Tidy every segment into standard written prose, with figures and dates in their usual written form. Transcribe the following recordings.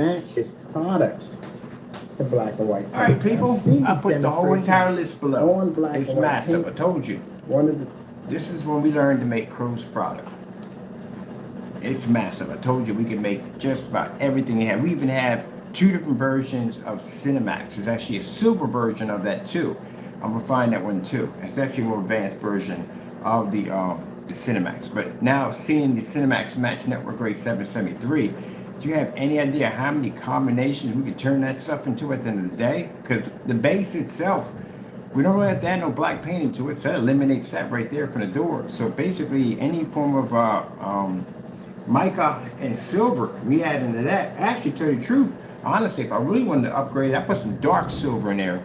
match his products to black and white paint. All right, people, I put the whole entire list below. On black It's and white massive, paint. I told you. This is when we learned to make Crow's product. It's massive. I told you we can make just about everything you have. We even have 2 different versions of Cinemax. There's actually a silver version of that too. I'm gonna find that one too. It's actually a more advanced version of the Cinemax. But now seeing the Cinemax Match Network Gray 773, do you have any idea how many combinations we could turn that stuff into at the end of the day? Because the base itself, we don't really have to add no black paint into it, so that eliminates that right there from the door. So basically, any form of mica and silver we add into that. Actually, to tell you the truth, honestly, if I really wanted to upgrade, I put some dark silver in there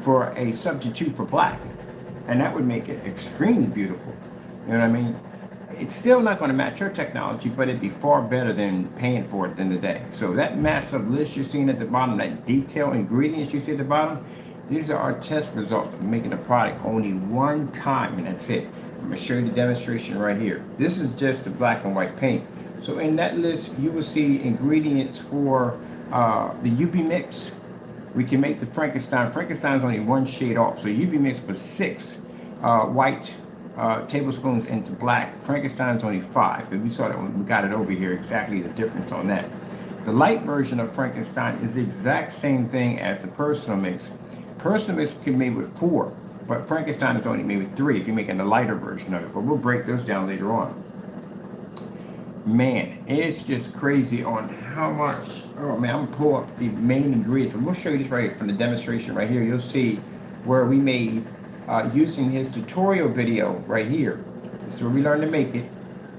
for a substitute for black, and that would make it extremely beautiful. You know what I mean? It's still not going to match your technology, but it'd be far better than paying for it at the end of the day. So that massive list you're seeing at the bottom, that detailed ingredients you see at the bottom, these are our test results of making a product only one time, and that's it. I'm going to show you the demonstration right here. This is just the black and white paint. So in that list, you will see ingredients for the UV mix. We can make the Frankenstein. Frankenstein's only 1 shade off. So UV mix was 6 white tablespoons into black. Frankenstein's only 5. We saw that when we got it over here, exactly the difference on that. The light version of Frankenstein is the exact same thing as the personal mix. Personal mix can be made with 4, but Frankenstein is only made with 3 if you're making the lighter version of it. But we'll break those down later on. Man, it's just crazy on how much. Oh man, I'm gonna pull up the main ingredients, but we'll show you this right from the demonstration right here. You'll see where we made using his tutorial video right here. This is where we learned to make it.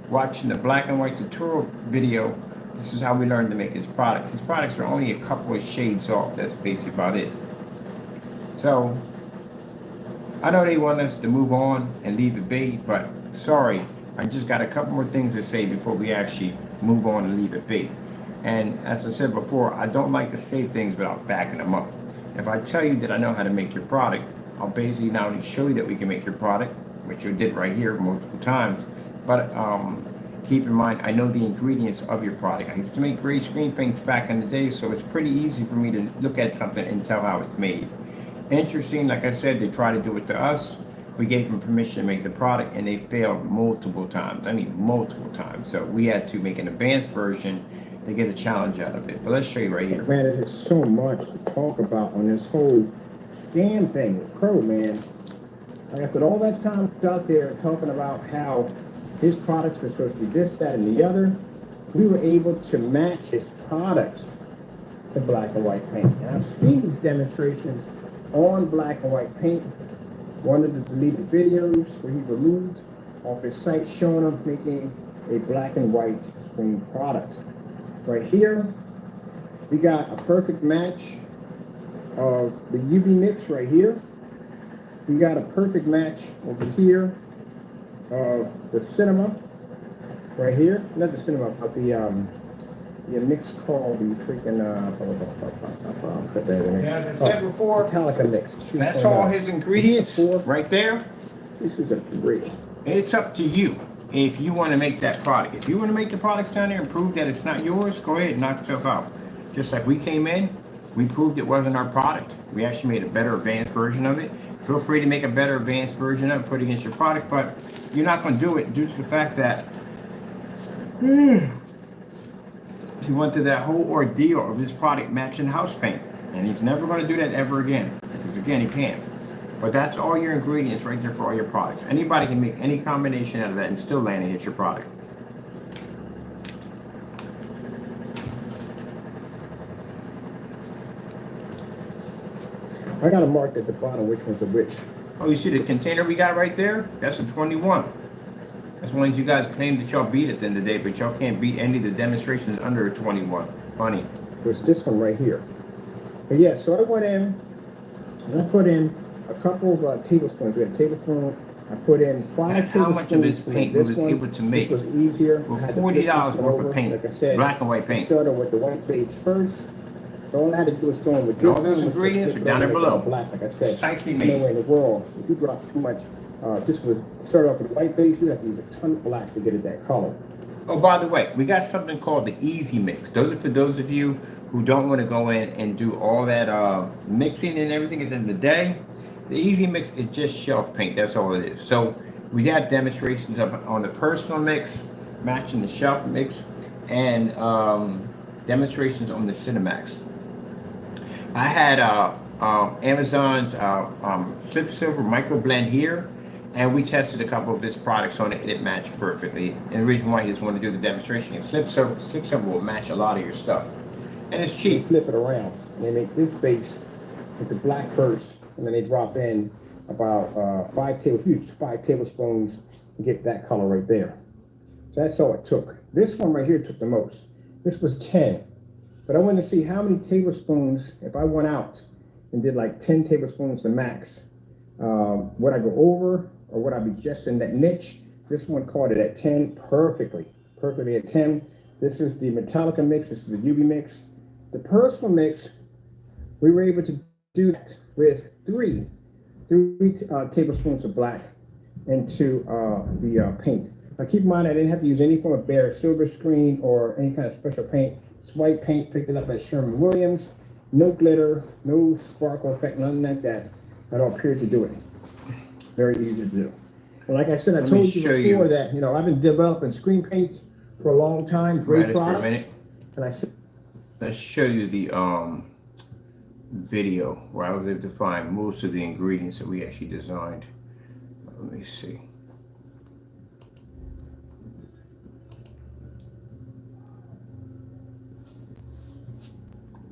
Watching the black and white tutorial video, this is how we learned to make his product. His products are only a couple of shades off. That's basically about it. So I know they want us to move on and leave it be, but sorry, I just got a couple more things to say before we actually move on and leave it be. And as I said before, I don't like to say things without backing them up. If I tell you that I know how to make your product, I'll basically not only show you that we can make your product, which you did right here multiple times, but keep in mind, I know the ingredients of your product. I used to make gray screen paints back in the day, so it's pretty easy for me to look at something and tell how it's made. Interesting, like I said, they try to do it to us. We gave them permission to make the product, and they failed multiple times. I mean, multiple times. So we had to make an advanced version to get a challenge out of it. But let's show you right here. Man, there's just so much to talk about on this whole scam thing with Crow, man. Like I said, all that time out there talking about how his products were supposed to be this, that, and the other, we were able to match his products to black and white paint. And I've seen these demonstrations on black and white paint. One of the deleted videos where he removed off his site showing him making a black and white screen product. Right here, we got a perfect match of the UV mix right here. We got a perfect match over here of the cinema right here. Not the cinema, but the mix called the freaking as I said before, Metallica mix. That's all his ingredients right there. This is a 3. It's up to you if you want to make that product. If you want to make the products down there and prove that it's not yours, go ahead and knock yourself out. Just like we came in, we proved it wasn't our product. We actually made a better advanced version of it. Feel free to make a better advanced version of it, put it against your product, but you're not going to do it due to the fact that he went through that whole ordeal of his product matching house paint. And he's never going to do that ever again. Because again, he can't. But that's all your ingredients right there for all your products. Anybody can make any combination out of that and still land and hit your product. I got it marked at the bottom which one's a which. Oh, you see the container we got right there? That's a 21. That's one of you guys claim that y'all beat at the end of the day, but y'all can't beat any of the demonstrations under a 21. Funny. There's this one right here. But yeah, so I went in and I put in a couple of tablespoons. We had a tablespoon. I put in 5 That's tablespoons. how much of his paint we was able to make. This was easier. With $40 worth of paint. Like I said, black and white paint. Started with the white base first. So all I had to do was go in with this. All those ingredients are down there below. Black, like I said. Precisely made. Nowhere in the world, if you drop too much, just with start off with white base, you have to use a ton of black to get it that color. Oh, by the way, we got something called the Easy Mix. Those are for those of you who don't want to go in and do all that mixing and everything at the end of the day, the easy mix is just shelf paint. That's all it is. So we have demonstrations of on the personal mix, matching the shelf mix, and demonstrations on the Cinemax. I had Amazon's Slip Silver Micro Blend here, and we tested a couple of his products on it, and it matched perfectly. And the reason why he doesn't want to do the demonstration is Slip Silver will match a lot of your stuff, and it's They cheap. flip it around, and they make this base with the black first, and then they drop in about 5 tablespoons to get that color right there. So that's all it took. This one right here took the most. This was 10. But I wanted to see how many tablespoons, if I went out and did like 10 tablespoons to max, would I go over or would I be just in that niche? This one caught it at 10 perfectly at 10. This is the Metallica mix. This is the UV mix. The personal mix, we were able to do that with three tablespoons of black into the paint. Now keep in mind, I didn't have to use any form of bare silver screen or any kind of special paint. It's white paint, picked it up at Sherwin-Williams. No glitter, no sparkle effect, nothing like that. At all appeared to do it. Very easy to do. And like I said, I told you before that, I've been developing screen paints for a long time, great products. And I said, let's show you the video where I was able to find most of the ingredients that we actually designed. Let me see.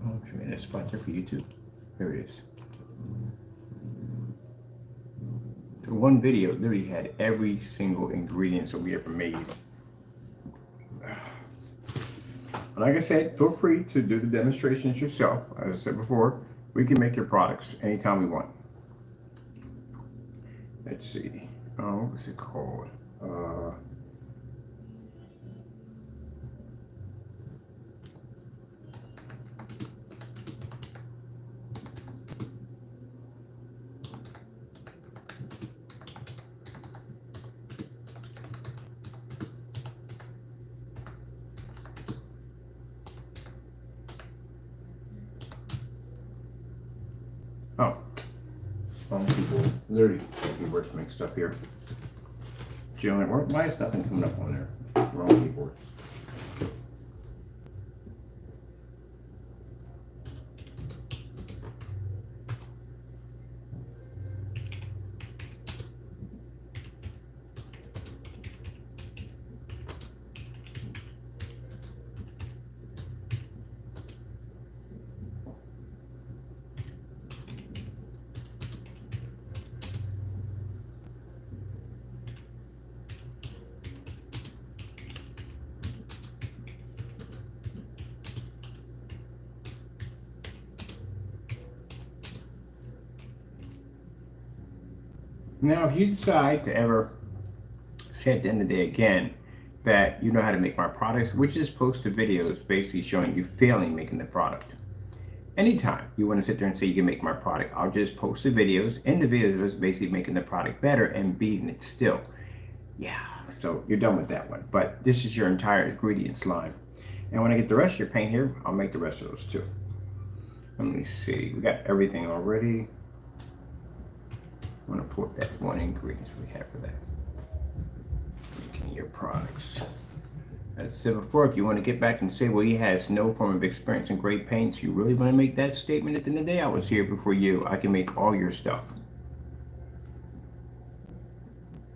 Oh, man, that's a spot there for YouTube. There it is. The one video literally had every single ingredient that we ever made. Like I said, feel free to do the demonstrations yourself. As I said before, we can make your products anytime we want. Let's see. What was it called? Oh, wrong people. Literally, keyboards mixed up here. Why is nothing coming up on there? Wrong keyboard. Now, if you decide to ever say at the end of the day again that you know how to make my products, which is post the videos basically showing you failing making the product. Anytime you want to sit there and say you can make my product, I'll just post the videos. In the videos, it was basically making the product better and beating it still. Yeah, so you're done with that one. But this is your entire ingredients line. And when I get the rest of your paint here, I'll make the rest of those too. Let me see, we got everything already. I'm gonna put that one ingredients we have for that. Making your products. As I said before, if you want to get back and say, well, he has no form of experience in great paints, you really want to make that statement at the end of the day, I was here before you. I can make all your stuff.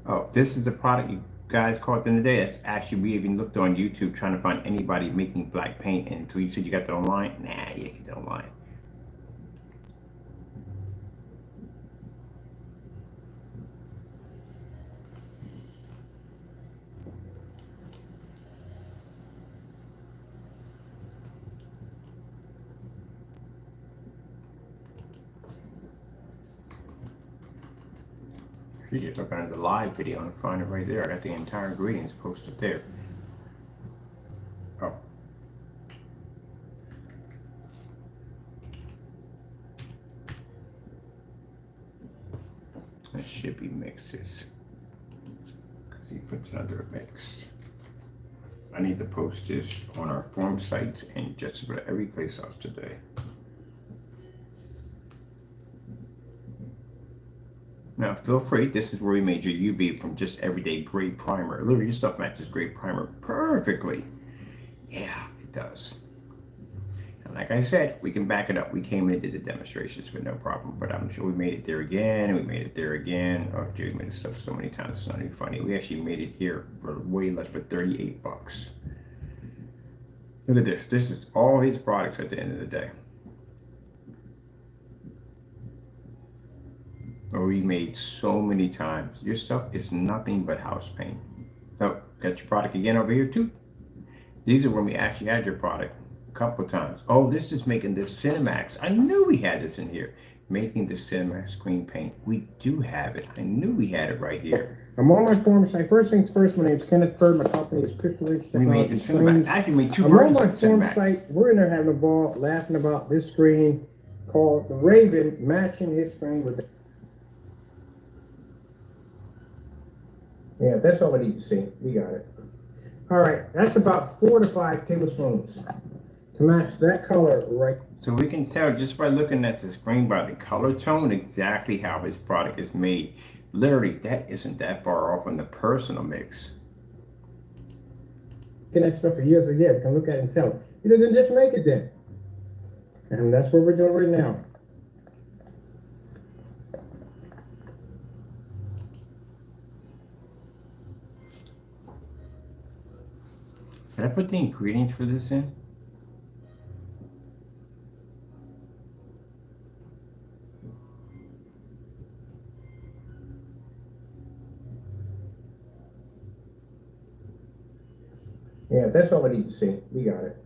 Oh, this is the product you guys caught at the end of the day. That's actually, we even looked on YouTube trying to find anybody making black paint, and until you said you got that online, nah, you get that online. You just look under the live video and find it right there. I got the entire ingredients posted there. Oh. That should be mixes. Because he puts it under a mix. I need to post this on our forum sites and just about every place else today. Now, feel free. This is where we made your UV from just everyday gray primer. Literally, your stuff matches gray primer perfectly. Yeah, it does. And like I said, we can back it up. We came in and did the demonstrations with no problem. But I'm sure we made it there again, and we made it there again. Oh, gee, we made this stuff so many times. It's not even funny. We actually made it here for way less, for 38 bucks. Look at this. This is all his products at the end of the day. Or we made so many times. Your stuff is nothing but house paint. So, got your product again over here too. These are when we actually had your product a couple times. Oh, this is making this Cinemax. I knew we had this in here. Making the Cinemax screen paint. We do have it. I knew we had it right here. I'm on my forum site. First things first, my name's Kenneth Bird. My company is Crystal Ridge We made the Cinemax. Actually made two I'm on versions my of forum Cinemax. site. We're in there having a ball, laughing about this screen called the Raven, matching his screen with the... Yeah, that's all we need to see. We got it. All right, that's about 4 to 5 tablespoons to match that color right. So we can tell just by looking at the screen by the color tone exactly how his product is made. Literally, that isn't that far off on the personal mix. Looking at stuff for years and years, we can look at it and tell. He doesn't just make it then. And that's what we're doing right now. Can I put the ingredients for this in? Yeah, that's all we need to see. We got it.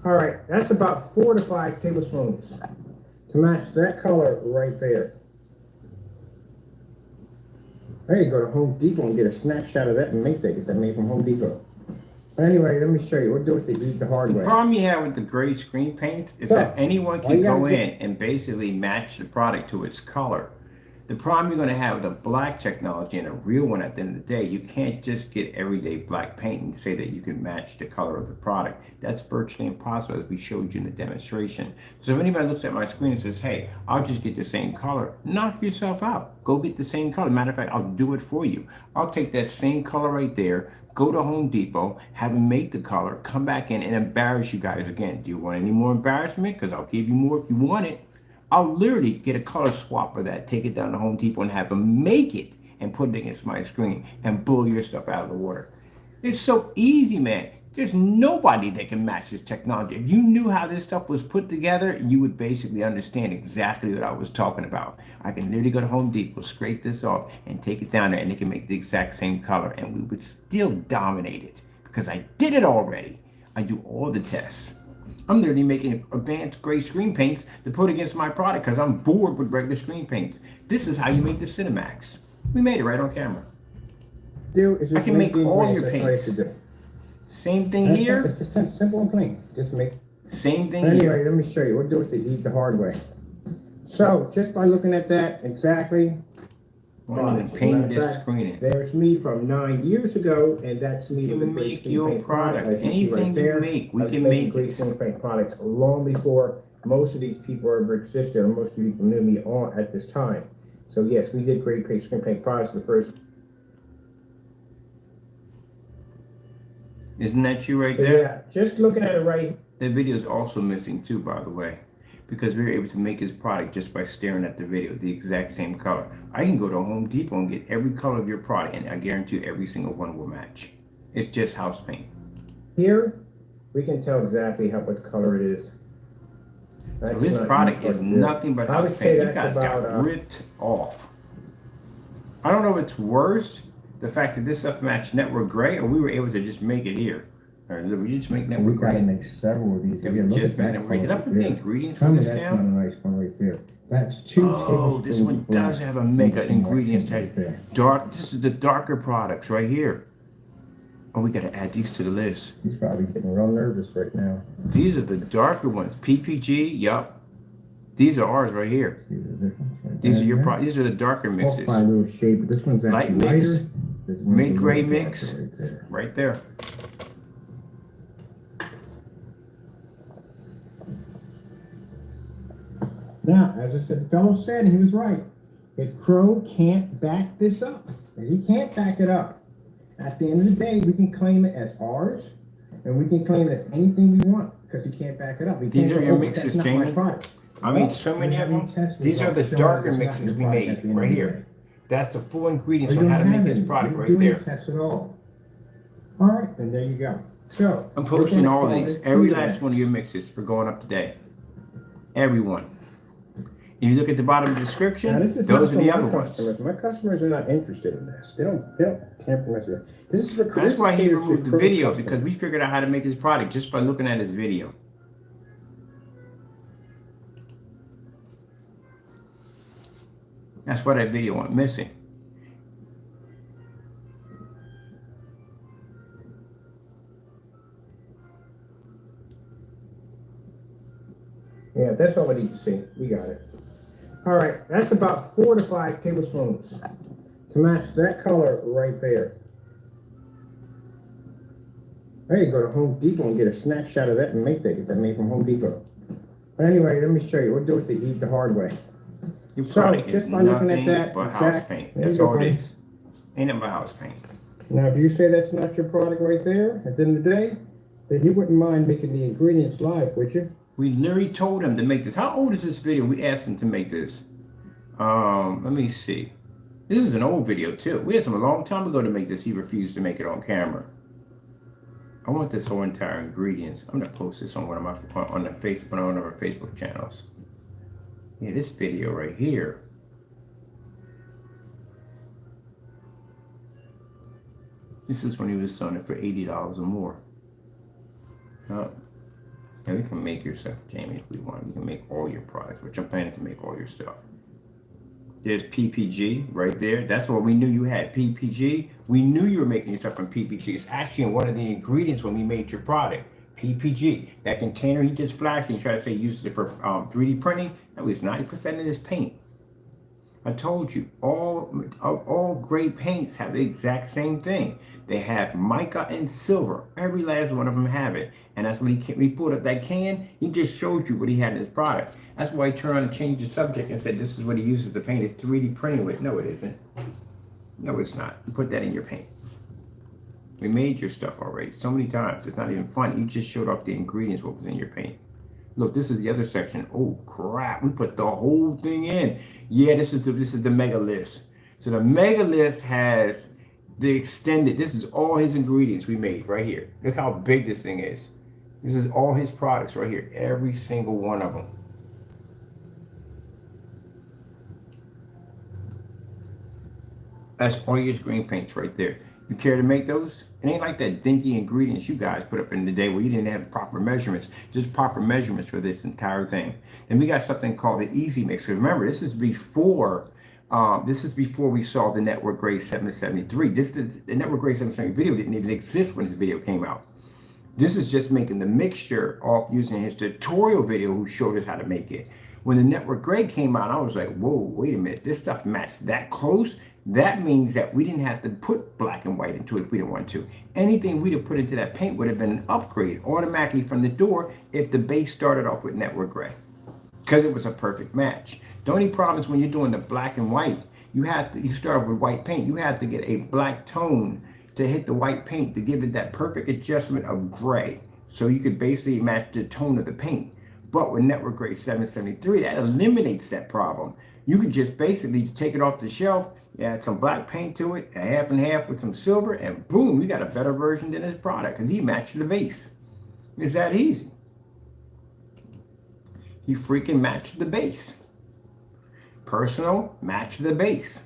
All right, that's about 4 to 5 tablespoons to match that color right there. There you go to Home Depot and get a snapshot of that and make that. Get that made from Home Depot. Anyway, let me show you. We'll do it the hard way. The problem you have with the gray screen paint is that anyone can go in and basically match the product to its color. The problem you're going to have with a black technology and a real one at the end of the day, you can't just get everyday black paint and say that you can match the color of the product. That's virtually impossible, as we showed you in the demonstration. So if anybody looks at my screen and says, hey, I'll just get the same color, knock yourself out. Go get the same color. Matter of fact, I'll do it for you. I'll take that same color right there, go to Home Depot, have them make the color, come back in and embarrass you guys again. Do you want any more embarrassment? Because I'll give you more if you want it. I'll literally get a color swap of that, take it down to Home Depot and have them make it and put it against my screen and blow your stuff out of the water. It's so easy, man. There's nobody that can match this technology. If you knew how this stuff was put together, you would basically understand exactly what I was talking about. I can literally go to Home Depot, scrape this off, and take it down there, and it can make the exact same color, and we would still dominate it because I did it already. I do all the tests. I'm literally making advanced gray screen paints to put against my product because I'm bored with regular screen paints. This is how you make the Cinemax. We made it right on camera. I can make all your paints. Same thing here. It's just simple and plain. Just make. Same thing anyway, here. Let me show you. We'll do it the hard way. So just by looking at that exactly. Paint this screen. There's me from 9 years ago, and that's me. You make your product. Anything you make, we can make gray screen paint products long before most of these people ever existed, or most of the people knew me on at this time. So yes, we did gray screen paint products the first. Isn't that you right there? Yeah, just looking at it right. The video is also missing too, by the way, because we were able to make his product just by staring at the video, the exact same color. I can go to Home Depot and get every color of your product, and I guarantee you every single one will match. It's just house paint. Here, we can tell exactly what color it is. So this product is nothing but house paint. You guys got ripped off. I don't know if it's worse, the fact that this stuff matched network gray, or we were able to just make it here. Or did we just make network gray? We gotta make several of these. Did I put the ingredients for this down? That's not a nice one right there. That's 2 tablespoons. Oh, this one does have a mega ingredients tag. Dark. This is the darker products right here. Oh, we gotta add these to the list. He's probably getting real nervous right now. These are the darker ones. PPG. Yup. These are ours right here. See the difference right These there, are your These are the darker mixes. By a little shade, but this one's actually light mix, lighter. mid gray mix, right there. Now, as I said, the fellow said, he was right. If Crow can't back this up, and he can't back it up, at the end of the day, we can claim it as ours, and we can claim it as anything we want, because he can't back it up. These are your mixes, Jamie. I made so many of them. These are the darker mixes we made right here. That's the full ingredients on how to make this product right there. Tests at all. All right, then there you go. So I'm posting all these. Every last one of your mixes are going up today. Everyone. If you look at the bottom of the description, those are the other ones. My customers are not interested in this. They don't tamper with it. This is for. That's why he removed the video, because we figured out how to make this product just by looking at his video. That's why that video went missing. Yeah, that's all we need to see. We got it. All right, that's about 4 to 5 tablespoons to match that color right there. There you go to Home Depot and get a snapshot of that and make that. Get that made from Home Depot. But anyway, let me show you. We'll do it to eat the hard way. Your so product just is by looking at nothing that, but house paint. That's all it is. Ain't nothing but house paint. Now, if you say that's not your product right there, at the end of the day, then you wouldn't mind making the ingredients live, would you? We literally told him to make this. How old is this video? We asked him to make this. Let me see. This is an old video too. We asked him a long time ago to make this. He refused to make it on camera. I want this whole entire ingredients. I'm gonna post this on one of my on the Facebook, on one of our Facebook channels. Yeah, this video right here. This is when he was selling it for $80 or more. Yeah, we can make your stuff, Jamie, if we want. We can make all your products, which I'm planning to make all your stuff. There's PPG right there. That's what we knew you had, PPG. We knew you were making your stuff from PPG. It's actually in one of the ingredients when we made your product, PPG. That container he just flashed, and he tried to say he used it for 3D printing. That was 90% of this paint. I told you, all gray paints have the exact same thing. They have mica and silver. Every last one of them have it. And that's when we pulled up that can, he just showed you what he had in his product. That's why he turned around and changed the subject and said, this is what he uses to paint his 3D printing with. No, it isn't. No, it's not. You put that in your paint. We made your stuff already so many times. It's not even funny. You just showed off the ingredients, what was in your paint. Look, this is the other section. Oh crap, we put the whole thing in. Yeah, this is the mega list. So the mega list has the extended, this is all his ingredients we made right here. Look how big this thing is. This is all his products right here, every single one of them. That's all your green paints right there. You care to make those? It ain't like that dinky ingredients you guys put up in the day where you didn't have proper measurements. Just proper measurements for this entire thing. Then we got something called the Easy Mix. Remember, this is before we saw the Network Gray 773. The Network Gray 773 video didn't even exist when this video came out. This is just making the mixture off using his tutorial video who showed us how to make it. When the Network Gray came out, I was like, whoa, wait a minute. This stuff matched that close. That means that we didn't have to put black and white into it if we didn't want to. Anything we'd have put into that paint would have been an upgrade automatically from the door if the base started off with Network Gray, because it was a perfect match. The only problem is when you're doing the black and white, you start with white paint. You have to get a black tone to hit the white paint to give it that perfect adjustment of gray. So you could basically match the tone of the paint. But with Network Gray 773, that eliminates that problem. You can just basically take it off the shelf, add some black paint to it, a half and half with some silver, and boom, you got a better version than his product because he matched the base. It's that easy. He freaking matched the base. Personal, match the base.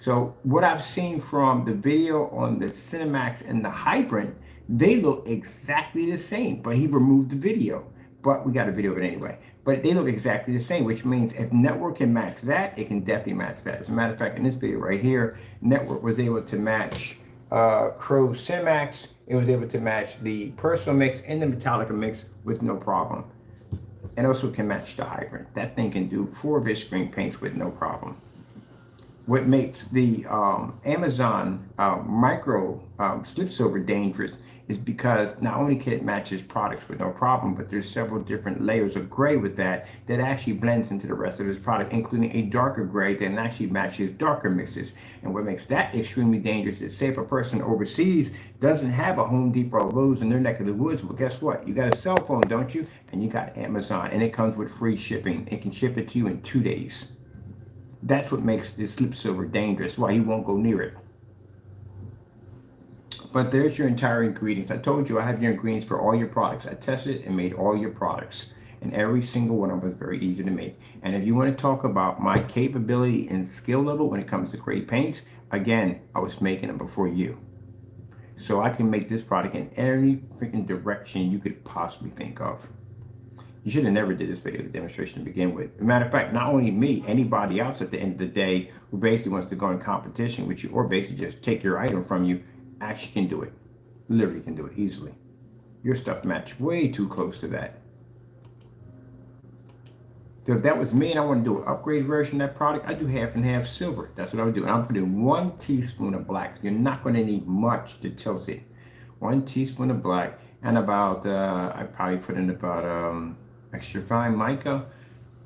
So what I've seen from the video on the Cinemax and the Hybrant, they look exactly the same, but he removed the video. But we got a video of it anyway. But they look exactly the same, which means if Network can match that, it can definitely match that. As a matter of fact, in this video right here, Network was able to match Crows Cinemax. It was able to match the Personal Mix and the Metallica mix with no problem. And also can match the Hybrant. That thing can do 4 of his screen paints with no problem. What makes the Amazon Micro Slip Silver dangerous is because not only can it match his products with no problem, but there's several different layers of gray with that actually blends into the rest of his product, including a darker gray that actually matches darker mixes. And what makes that extremely dangerous is, say if a person overseas doesn't have a Home Depot or Lowe's in their neck of the woods, well, guess what? You got a cell phone, don't you? And you got Amazon, and it comes with free shipping. It can ship it to you in 2 days. That's what makes this slip silver dangerous, why he won't go near it. But there's your entire ingredients. I told you I have your ingredients for all your products. I tested and made all your products. And every single one of them was very easy to make. And if you want to talk about my capability and skill level when it comes to gray paints, again, I was making them before you. So I can make this product in every freaking direction you could possibly think of. You should have never did this video demonstration to begin with. As a matter of fact, not only me, anybody else at the end of the day who basically wants to go in competition with you or basically just take your item from you, actually can do it. Literally can do it easily. Your stuff matched way too close to that. So if that was me and I want to do an upgrade version of that product, I do half and half silver. That's what I would do. And I'm putting 1 teaspoon of black. You're not going to need much to tilt it. 1 teaspoon of black and about, I probably put in about extra fine mica.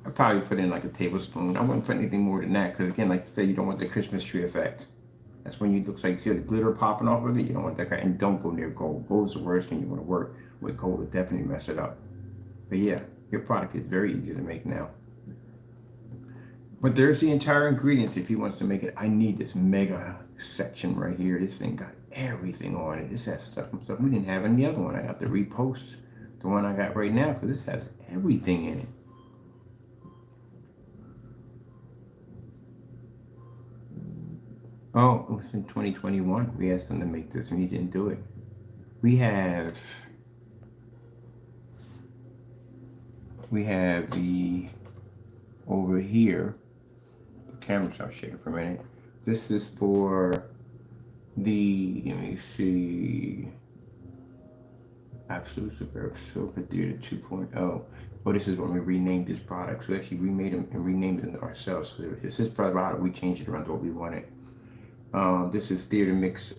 I probably put in like a tablespoon. I wouldn't put anything more than that because again, like I said, you don't want the Christmas tree effect. That's when you looks like you see the glitter popping off of it. You don't want that kind. And don't go near gold. Gold's the worst thing you want to work with. Gold will definitely mess it up. But yeah, your product is very easy to make now. But there's the entire ingredients if he wants to make it. I need this mega section right here. This thing got everything on it. This has stuff we didn't have in the other one. I got to repost the one I got right now because this has everything in it. Oh, it was in 2021. We asked him to make this and he didn't do it. We have the, over here, the camera started shaking for a minute. This is for the, let me see, Absolute Super Silver Theater 2.0. Oh, this is when we renamed this product. So we actually remade them and renamed them ourselves. So this is product, we changed it around to what we wanted. This is Theater Mix,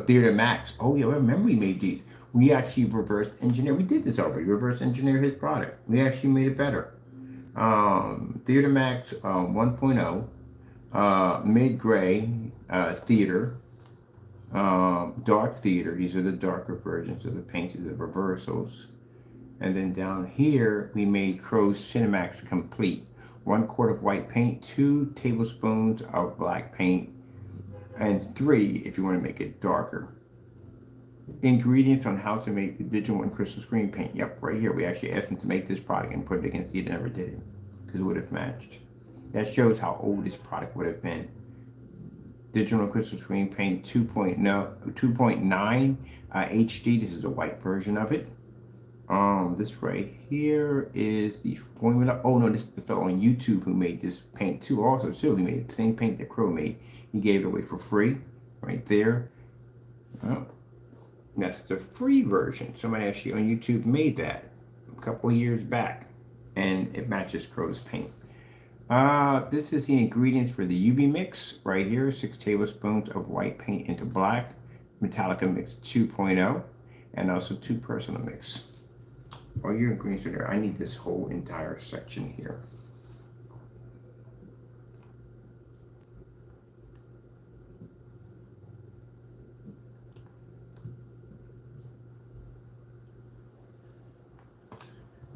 Theater Max. Oh yeah, I remember we made these. We actually reverse engineer. We did this already. Reverse engineer his product. We actually made it better. Theater Max 1.0, mid gray theater, dark theater. These are the darker versions of the paints, the reversals. And then down here we made Crows Cinemax Complete. 1 quart of white paint, 2 tablespoons of black paint, and 3 if you want to make it darker. Ingredients on how to make the digital and crystal screen paint. Yep, right here. We actually asked him to make this product and put it against it. He never did it because it would have matched. That shows how old this product would have been. Digital and crystal screen paint 2.9 HD. This is a white version of it. This right here is the formula. Oh no, this is the fellow on YouTube who made this paint too. Also too, he made the same paint that Crow made. He gave it away for free, right there. Oh, that's the free version. Somebody actually on YouTube made that a couple of years back, and it matches Crow's paint. This is the ingredients for the UV mix right here. 6 tablespoons of white paint into black, Metallica mix 2.0, and also 2 personal mix. All your ingredients are there. I need this whole entire section here.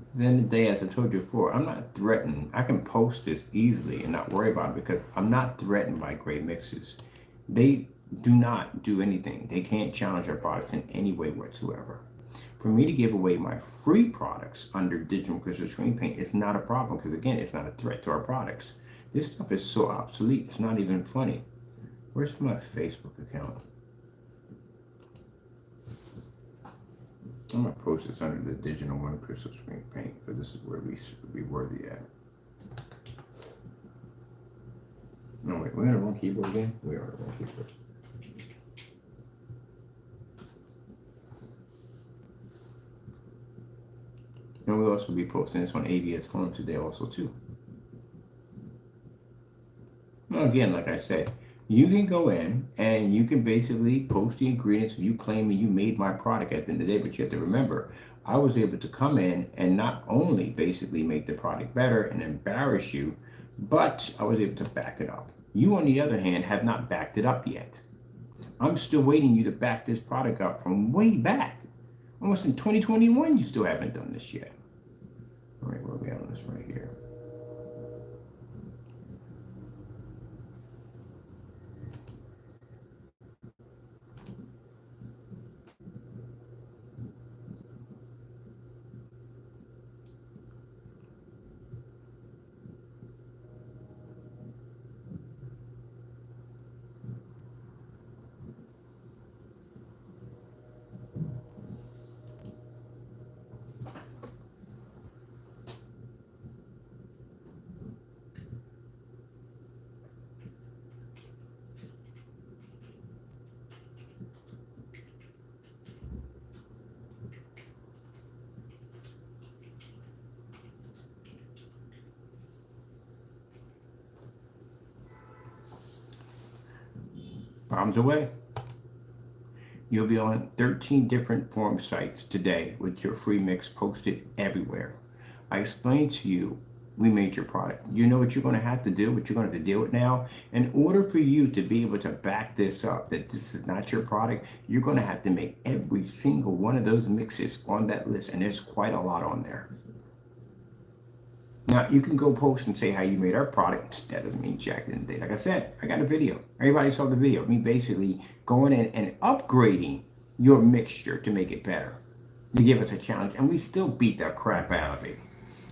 At the end of the day, as I told you before, I'm not threatened. I can post this easily and not worry about it because I'm not threatened by gray mixes. They do not do anything. They can't challenge our products in any way whatsoever. For me to give away my free products under digital crystal screen paint is not a problem because again, it's not a threat to our products. This stuff is so obsolete, it's not even funny. Where's my Facebook account? I'm gonna post this under the digital one crystal screen paint because this is where we should be worthy at. No wait, we're on the wrong keyboard again? We are on the wrong keyboard. And we'll also be posting this on ABS Forums today also too. Well, again, like I said, You can go in and you can basically post the ingredients. You claiming you made my product at the end of the day, but you have to remember, I was able to come in and not only basically make the product better and embarrass you, but I was able to back it up. You, on the other hand, have not backed it up yet. I'm still waiting you to back this product up from way back. Almost in 2021, you still haven't done this yet. All right, where are we at on this right here? Bombs away. You'll be on 13 different forum sites today with your free mix posted everywhere. I explained to you, we made your product. You know what you're going to have to do, what you're going to have to deal with now. In order for you to be able to back this up, that this is not your product, you're going to have to make every single one of those mixes on that list. And there's quite a lot on there. Now, you can go post and say how you made our product. That doesn't mean jack in the day. Like I said, I got a video. Everybody saw the video. Me basically going in and upgrading your mixture to make it better. You give us a challenge, and we still beat the crap out of it.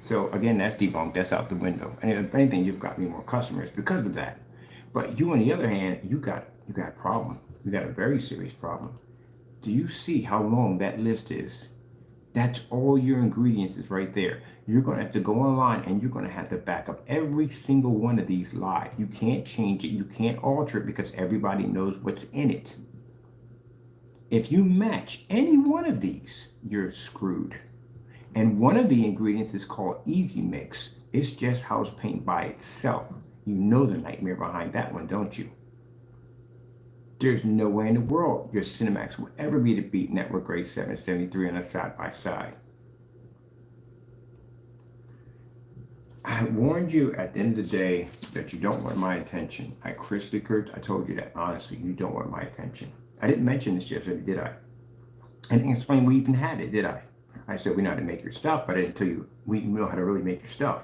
So, again, that's debunked. That's out the window. And if anything, you've got me more customers because of that. But you, on the other hand, you got a problem. You got a very serious problem. Do you see how long that list is? That's all your ingredients is right there. You're going to have to go online and you're going to have to back up every single one of these live. You can't change it. You can't alter it because everybody knows what's in it. If you match any one of these, you're screwed. And one of the ingredients is called Easy Mix. It's just house paint by itself. You know the nightmare behind that one, don't you? There's no way in the world your Cinemax will ever be to beat Network Gray 773 on a side-by-side. I warned you at the end of the day that you don't want my attention. I crystal clear, I told you that honestly, you don't want my attention. I didn't mention this yesterday, did I? I didn't explain we even had it, did I? I said we know how to make your stuff, but I didn't tell you we know how to really make your stuff.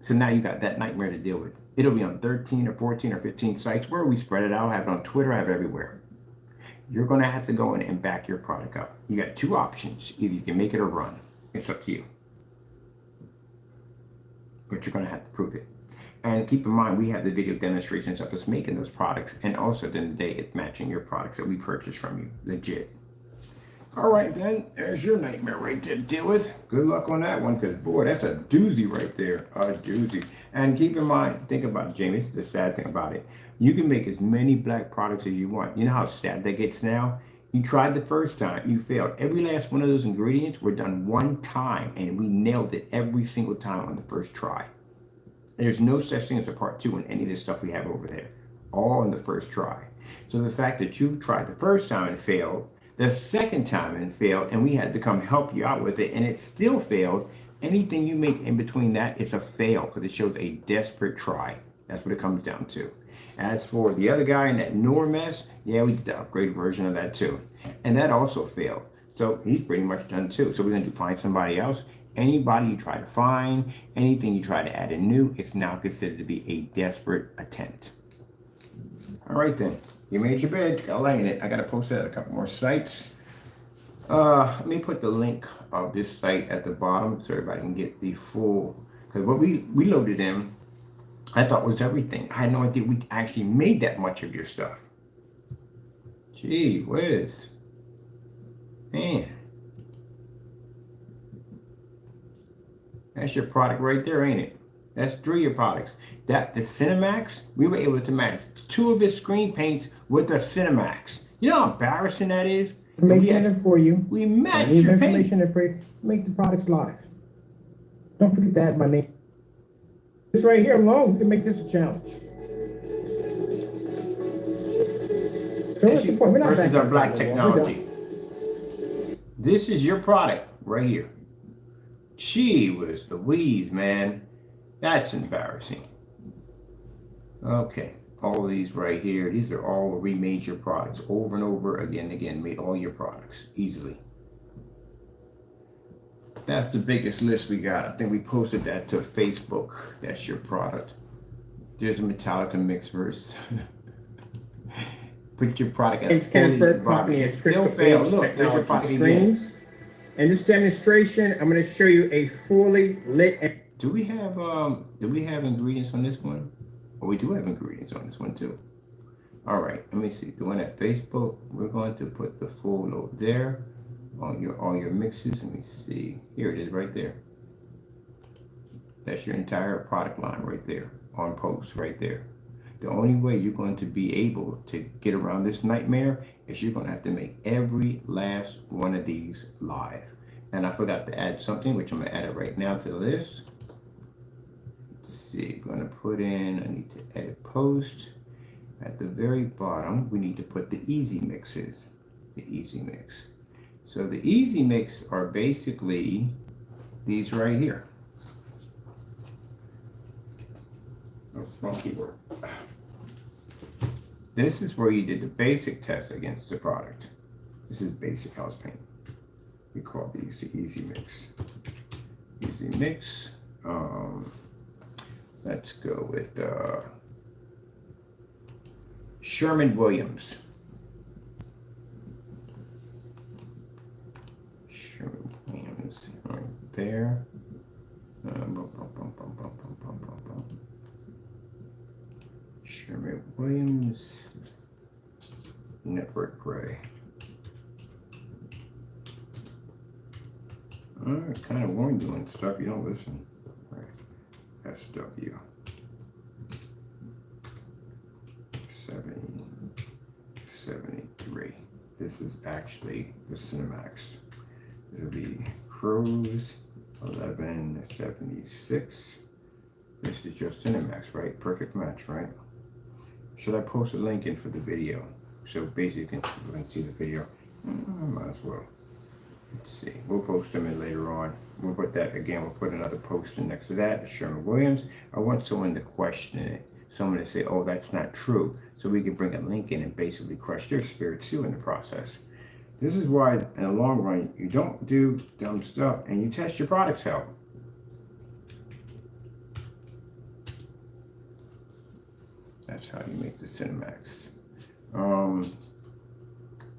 So now you got that nightmare to deal with. It'll be on 13 or 14 or 15 sites where we spread it out. I have it on Twitter, I have it everywhere. You're going to have to go in and back your product up. You got two options. Either you can make it or run. It's up to you. But you're going to have to prove it. And keep in mind, we have the video demonstrations of us making those products, and also at the end of the day, it's matching your products that we purchased from you, legit. All right, then, there's your nightmare right there to deal with. Good luck on that one, because, boy, that's a doozy right there, a doozy. And keep in mind, think about it, Jamie, this is the sad thing about it. You can make as many black products as you want. You know how sad that gets now? You tried the first time, you failed. Every last one of those ingredients were done one time, and we nailed it every single time on the first try. There's no such thing as a part two in any of this stuff we have over there. All in the first try. So the fact that you tried the first time and failed, the second time and failed, and we had to come help you out with it, and it still failed, anything you make in between that is a fail, because it shows a desperate try. That's what it comes down to. As for the other guy in that Nor mess, yeah, we did the upgraded version of that too. And that also failed. So he's pretty much done too. So we're going to find somebody else. Anybody you try to find, anything you try to add in new, it's now considered to be a desperate attempt. All right then. You made your bed. You got to lay in it. I got to post that at a couple more sites. Let me put the link of this site at the bottom so everybody can get the full. Because what we loaded in, I thought was everything. I had no idea we actually made that much of your stuff. Gee whiz. Man. That's your product right there, ain't it? That's 3 of your products. That the Cinemax, we were able to match 2 of his screen paints with the Cinemax. You know how embarrassing that is? Information for you. We matched your information to make the products live. Don't forget that, my name. This right here alone, we can make this a challenge. So what's the point? We're not versus back our in black time no more. We're technology. This is your product right here. Gee whiz Louise, man. That's embarrassing. Okay, all of these right here, these are all remade your products over and over again and again, made all your products easily. That's the biggest list we got. I think we posted that to Facebook. That's your product. There's a Metallica mix verse. Put your product in. James Kenneth Company is Crystal fails. Age Look, there's your product Technology again. screens. In this demonstration, I'm going to show you a fully lit. Do we have ingredients on this one? Well, we do have ingredients on this one too. All right, let me see. The one at Facebook, we're going to put the full load there on all your mixes. Let me see. Here it is right there. That's your entire product line right there on post right there. The only way you're going to be able to get around this nightmare is you're going to have to make every last one of these live. And I forgot to add something, which I'm going to add it right now to the list. Let's see, I'm going to put in, I need to edit post. At the very bottom, we need to put the easy mixes, the easy mix. So the easy mix are basically these right here. Oh, wrong keyboard. This is where you did the basic test against the product. This is basic house paint. We call these the easy mix. Easy mix. Let's go with Sherman-Williams. Sherman-Williams right there. Sherman-Williams Network Gray. I kind of warn you and stuff, you don't listen. All right. SW 7073. This is actually the Cinemax. It'll be Crows 1176. This is your Cinemax, right? Perfect match, right? Should I post a link in for the video? So basically you can see the video. Might as well. Let's see. We'll post them in later on. We'll put that again. We'll put another post in next to that. Sherman-Williams. I want someone to question it. Someone to say, oh, that's not true. So we can bring a link in and basically crush their spirit too in the process. This is why, in the long run, you don't do dumb stuff and you test your products out. That's how you make the Cinemax.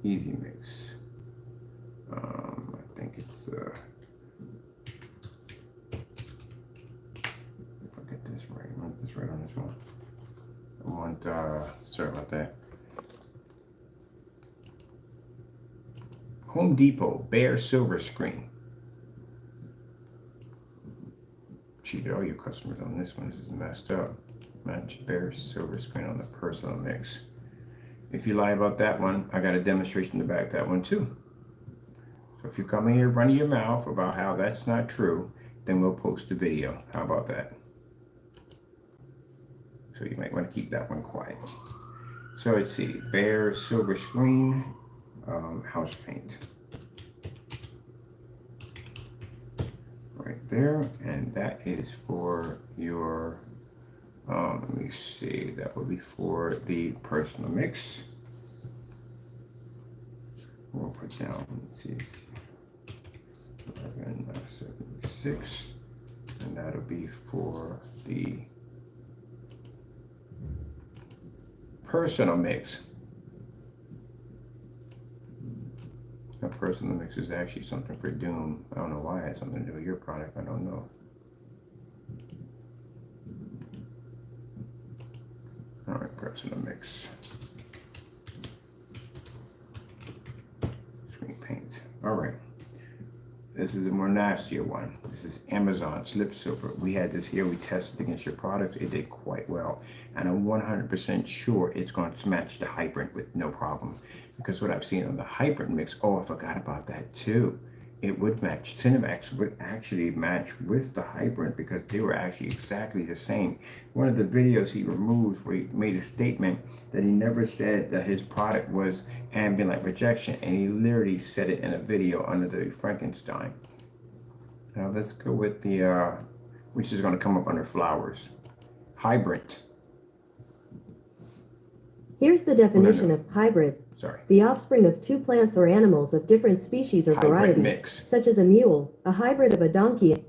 Easy mix. I think it's if I get this right, I want this right on this one. I want sorry about that. Home Depot bare silver screen. Cheated all your customers on this one. This is messed up. Match bare silver screen on the personal mix. If you lie about that one, I got a demonstration to back that one too. So if you come in here running your mouth about how that's not true, then we'll post a video. How about that? So you might want to keep that one quiet. So let's see, bare silver screen, house paint. Right there, and that is for your let me see, that would be for the personal mix. We'll put down, let's see, 1176, and that'll be for the personal mix. A personal mix is actually something for Doom. I don't know why it has something to do with your product, I don't know. All right, personal mix. Screen paint. All right. This is a more nastier one. This is Amazon Slip Silver. We had this here. We tested against your products. It did quite well. And I'm 100% sure it's going to match the Hybrant with no problem. Because what I've seen on the Hybrant mix, oh, I forgot about that too. it would match. Cinemax would actually match with the hybrid because they were actually exactly the same. One of the videos he removed where he made a statement that he never said that his product was ambient rejection, and he literally said it in a video under the Frankenstein. Now let's go with the, which is going to come up under flowers. Hybrid. Here's the definition of hybrid. Sorry. The offspring of two plants or animals of different species or Hybrid varieties, mix. such as a mule, a hybrid of a donkey.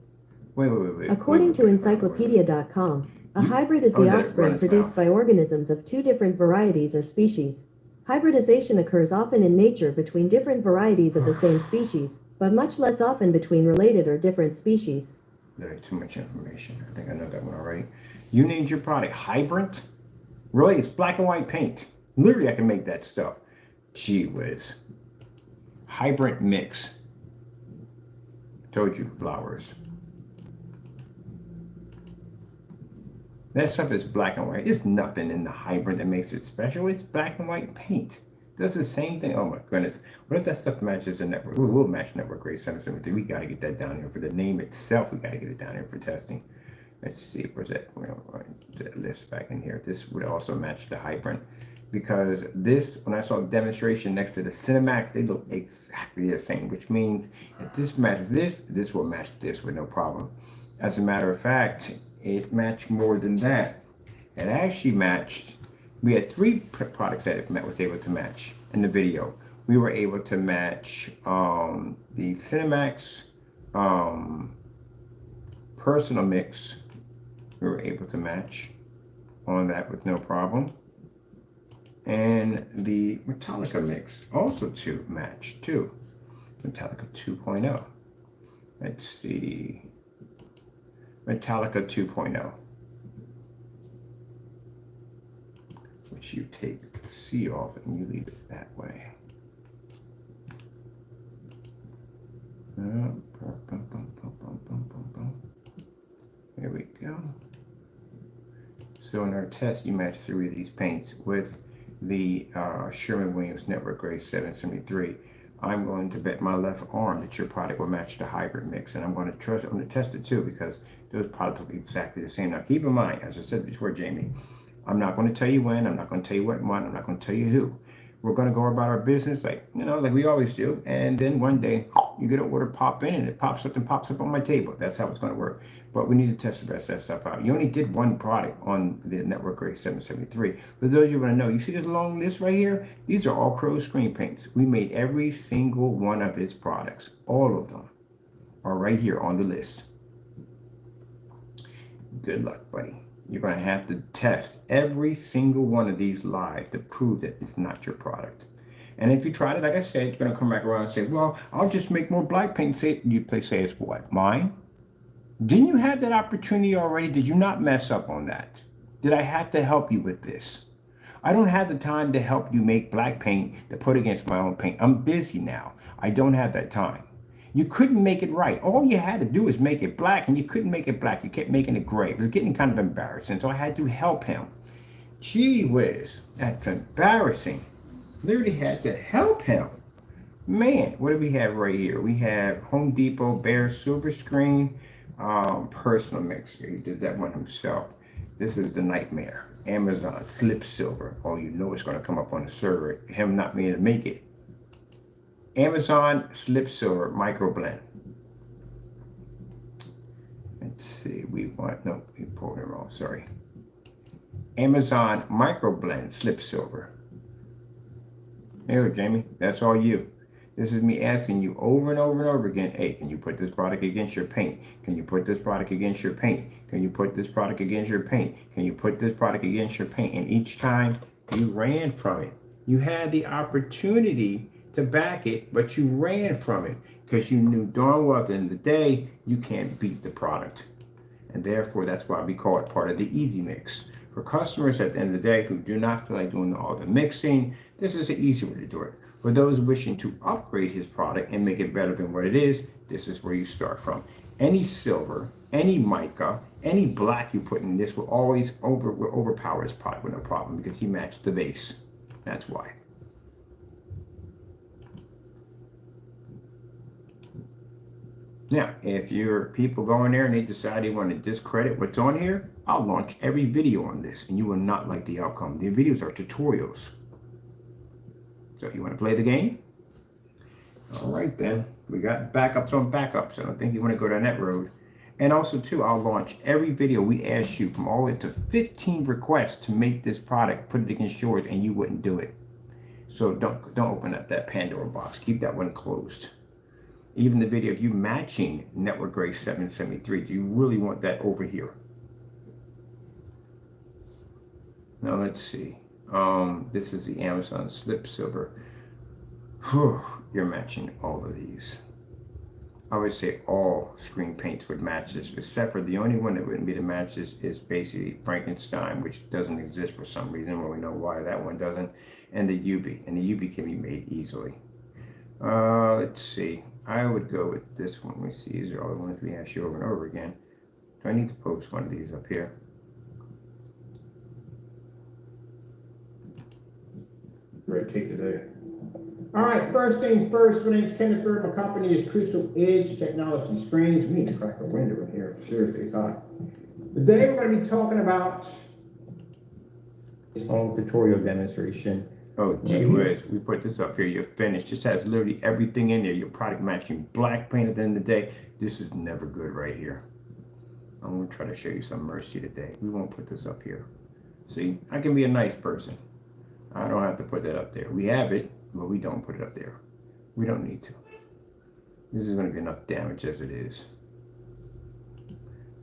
Wait. According to encyclopedia.com, a hybrid is the let it run offspring its produced mouth. by organisms of two different varieties or species. Hybridization occurs often in nature between different varieties of the same species, but much less often between related or different species. There's too much information. I think I know that one already. You named your product hybrid? Really? It's black and white paint. Literally, I can make that stuff. Gee whiz. Hybrid mix. Told you, flowers. That stuff is black and white. There's nothing in the hybrid that makes it special. It's black and white paint. Does the same thing. Oh my goodness. What if that stuff matches the network? We'll match network Gray 773. We got to get that down here for the name itself. We got to get it down here for testing. Let's see. Where's that? That list back in here. This would also match the hybrid. Because this, when I saw the demonstration next to the Cinemax, they look exactly the same, which means if this matches this, this will match this with no problem. As a matter of fact, it matched more than that. It actually matched, we had three products that it was able to match in the video. We were able to match the Cinemax personal mix. We were able to match on that with no problem. And the Metallica mix also to match too. Metallica 2.0. Let's see. Metallica 2.0. Which you take the C off and you leave it that way. There we go. So in our test, you match 3 of these paints with the Sherwin-Williams Network Gray 773. I'm going to bet my left arm that your product will match the hybrid mix, and I'm going to test it too, because those products will be exactly the same. Now keep in mind, as I said before, Jamie, I'm not going to tell you when, I'm not going to tell you what month, I'm not going to tell you who. We're going to go about our business like we always do, and then one day you get an order pop in and it pops up on my table. That's how it's going to work. But we need to test the rest of that stuff out. You only did one product on the Network Gray 773. For those of you who want to know, you see this long list right here? These are all Crow screen paints. We made every single one of his products. All of them are right here on the list. Good luck, buddy. You're going to have to test every single one of these live to prove that it's not your product. And if you try it, like I said, you're going to come back around and say, well, I'll just make more black paint. Say it's what? Mine? Didn't you have that opportunity already? Did you not mess up on that? Did I have to help you with this? I don't have the time to help you make black paint to put against my own paint. I'm busy now. I don't have that time. You couldn't make it right. All you had to do is make it black, and you couldn't make it black. You kept making it gray. It was getting kind of embarrassing, so I had to help him. Gee whiz, that's embarrassing. Literally had to help him. Man, what do we have right here? We have Home Depot Bear Silver Screen personal mix. He did that one himself. This is the nightmare. Amazon Slip Silver. Oh, you know it's going to come up on the server. Him not being able to make it. Amazon Slip Silver Micro Blend. Let's see. We pulled it wrong. Sorry. Amazon Micro Blend Slip Silver. Here, Jamie. That's all you. This is me asking you over and over and over again, hey, can you put this product against your paint? Can you put this product against your paint? Can you put this product against your paint? Can you put this product against your paint? And each time you ran from it. You had the opportunity to back it, but you ran from it because you knew darn well at the end of the day, you can't beat the product. And therefore, that's why we call it part of the easy mix. For customers at the end of the day who do not feel like doing all the mixing, this is an easy way to do it. For those wishing to upgrade his product and make it better than what it is, this is where you start from. Any silver, any mica, any black you put in this will always overpower his product with no problem because he matched the base. That's why. Now, if your people go in there and they decide they want to discredit what's on here, I'll launch every video on this and you will not like the outcome. The videos are tutorials. So you want to play the game? All right then. We got backups on backups. I don't think you want to go down that road. And also too, I'll launch every video we asked you from all the way to 15 requests to make this product, put it against yours, and you wouldn't do it. So don't open up that Pandora box. Keep that one closed. Even the video of you matching Network Gray 773, do you really want that over here? Now let's see. This is the Amazon Slip Silver. Whew, you're matching all of these. I would say all screen paints would match this, except for the only one that wouldn't be the matches is basically Frankenstein, which doesn't exist for some reason. Well, we know why that one doesn't. And the UB, and the UB can be made easily. Let's see. I would go with this one. Let me see. These are all the ones we asked you over and over again. Do I need to post one of these up here? Great cake today. All right, first things first, my name's Kenneth Bird. My company is Crystal Edge Technology Screens. We need to crack a window in here. Seriously, it's hot. Today we're going to be talking about this home tutorial demonstration. Oh, gee whiz, we put this up here. You're finished. This has literally everything in there. Your product matching black paint at the end of the day. This is never good right here. I'm going to try to show you some mercy today. We won't put this up here. See, I can be a nice person. I don't have to put that up there. We have it, but we don't put it up there. We don't need to. This is going to be enough damage as it is.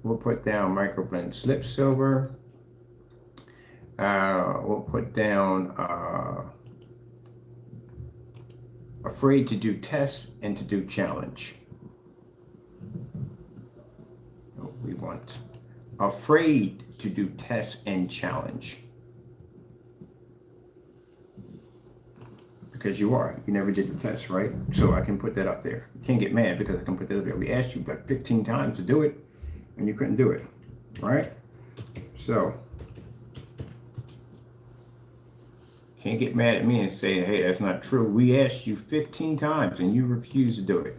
We'll put down microblend slip silver. We'll put down afraid to do tests and to do challenge. We want afraid to do tests and challenge. Because you never did the test, right? So I can put that up there. You can't get mad because I can put that up there. We asked you like 15 times to do it and you couldn't do it, right? So can't get mad at me and say, hey, that's not true. We asked you 15 times and you refused to do it.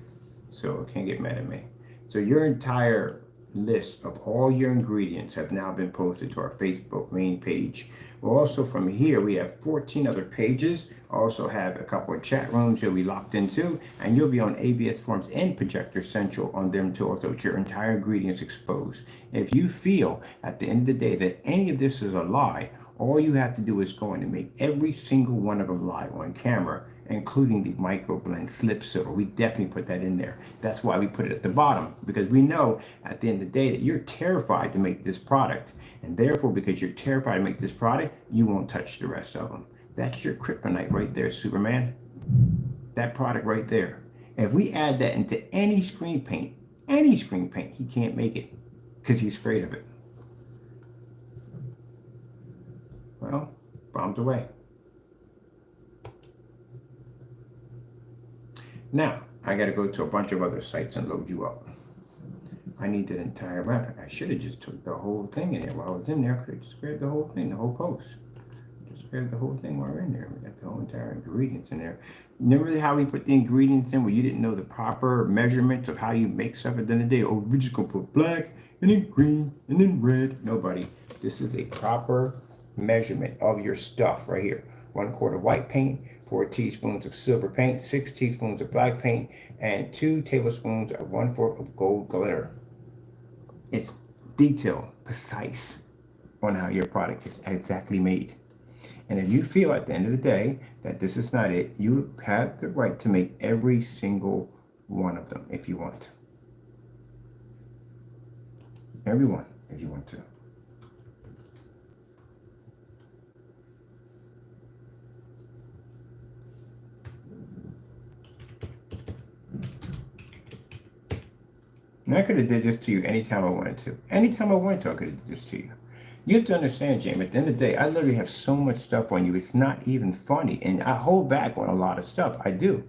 So can't get mad at me. So your entire list of all your ingredients have now been posted to our Facebook main page. Well, also from here, we have 14 other pages. Also have a couple of chat rooms you'll be locked into, and you'll be on ABS Forms and Projector Central on them too, also with your entire ingredients exposed. If you feel at the end of the day that any of this is a lie, all you have to do is go in and make every single one of them live on camera, including the microblend slip silver. We definitely put that in there. That's why we put it at the bottom, because we know at the end of the day that you're terrified to make this product. And therefore, because you're terrified to make this product, you won't touch the rest of them. That's your kryptonite right there, Superman. That product right there. If we add that into any screen paint, he can't make it because he's afraid of it. Well, bombs away. Now, I got to go to a bunch of other sites and load you up. I need that entire graphic. I should have just took the whole thing in there while I was in there. I could have just grabbed the whole thing, the whole post. Just grab the whole thing while we're in there. We got the whole entire ingredients in there. Remember how we put the ingredients in where you didn't know the proper measurements of how you make stuff at the end of the day? Oh, we're just going to put black and then green and then red. Nobody. This is a proper measurement of your stuff right here. 1/4 white paint, 4 teaspoons of silver paint, 6 teaspoons of black paint, and 2 tablespoons of 1/4 of gold glitter. It's detailed, precise on how your product is exactly made. And if you feel at the end of the day that this is not it, you have the right to make every single one of them if you want. Every one if you want to. And I could have did this to you anytime I wanted to. Anytime I wanted to, I could have did this to you. You have to understand, Jamie, at the end of the day, I literally have so much stuff on you. It's not even funny. And I hold back on a lot of stuff. I do.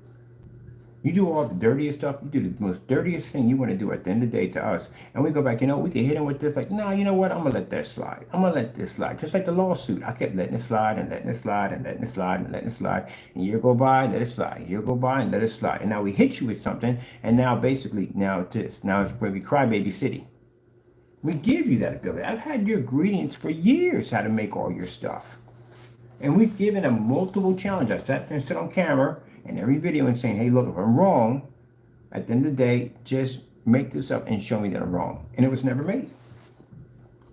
You do all the dirtiest stuff. You do the most dirtiest thing you want to do at the end of the day to us. And we go back, we can hit him with this. Like, nah, you know what? I'm going to let that slide. I'm going to let this slide. Just like the lawsuit. I kept letting it slide and letting it slide and letting it slide and letting it slide. And year go by and let it slide. Year go by and let it slide. And now we hit you with something. And now basically, now it's this. Now it's where we crybaby city. We give you that ability. I've had your ingredients for years how to make all your stuff. And we've given them multiple challenges. I've sat there and stood on camera in every video and saying, hey, look, if I'm wrong, at the end of the day, just make this up and show me that I'm wrong. And it was never made.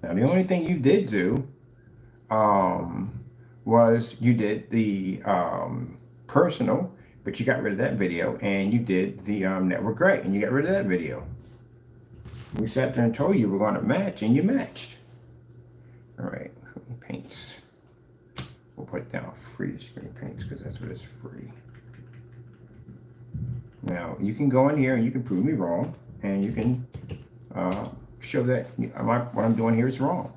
Now, the only thing you did do was you did the personal, but you got rid of that video, and you did the network gray, and you got rid of that video. We sat there and told you we're going to match, and you matched. All right, paints. We'll put down free screen paints because that's what it's free. Now, you can go in here and you can prove me wrong, and you can show that what I'm doing here is wrong,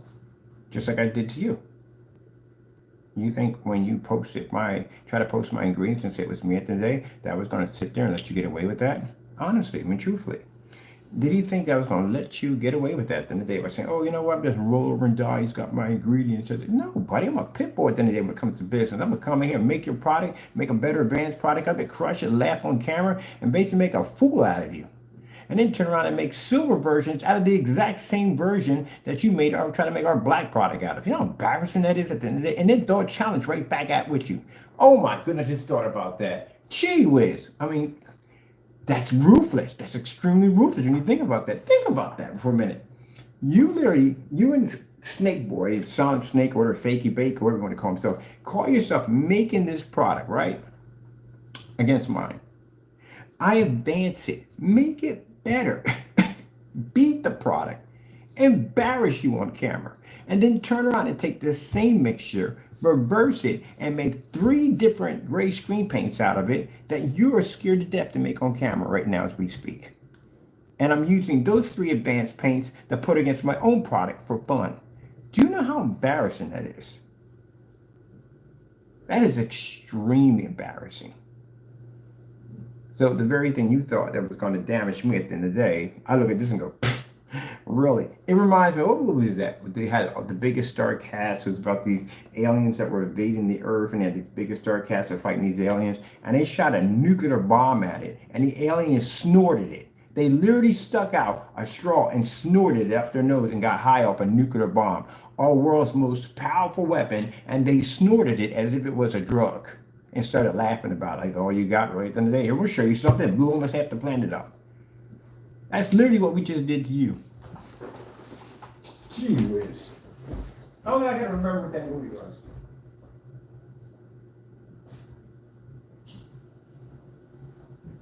just like I did to you. You think when you try to post my ingredients and say it was me at the end of the day, that I was going to sit there and let you get away with that? Honestly, I mean, truthfully. Did he think that I was going to let you get away with that at the end of the day by saying, oh, you know what, I'm just roll over and die, he's got my ingredients? I said, no, buddy, I'm a pit bull at the end of the day when it comes to business. I'm going to come in here and make your product, make a better advanced product of it, crush it, laugh on camera, and basically make a fool out of you. And then turn around and make silver versions out of the exact same version that you made or try to make our black product out of. You know how embarrassing that is at the end of the day? And then throw a challenge right back at with you. Oh my goodness, just thought about that. Gee whiz. I mean, that's ruthless. That's extremely ruthless when you think about that. Think about that for a minute. You and Snake Boy, Sonic Snake or Fakey Bake or whatever you want to call himself, call yourself making this product, right? Against mine. I advance it. Make it better. Beat the product. Embarrass you on camera. And then turn around and take this same mixture, reverse it, and make 3 different gray screen paints out of it that you are scared to death to make on camera right now as we speak. And I'm using those 3 advanced paints to put against my own product for fun. Do you know how embarrassing that is? That is extremely embarrassing. So the very thing you thought that was going to damage me at the end of the day, I look at this and go, really? It reminds me, what movie was that? They had the biggest star cast. It was about these aliens that were invading the Earth, and they had these biggest star casts of fighting these aliens, and they shot a nuclear bomb at it, and the aliens snorted it. They literally stuck out a straw and snorted it up their nose and got high off a nuclear bomb, our world's most powerful weapon, and they snorted it as if it was a drug and started laughing about it. Like, oh, you got it right at the end of the day. Here, we'll show you something. Blew almost half the planet up. That's literally what we just did to you. Gee whiz. Oh, I can't remember what that movie was.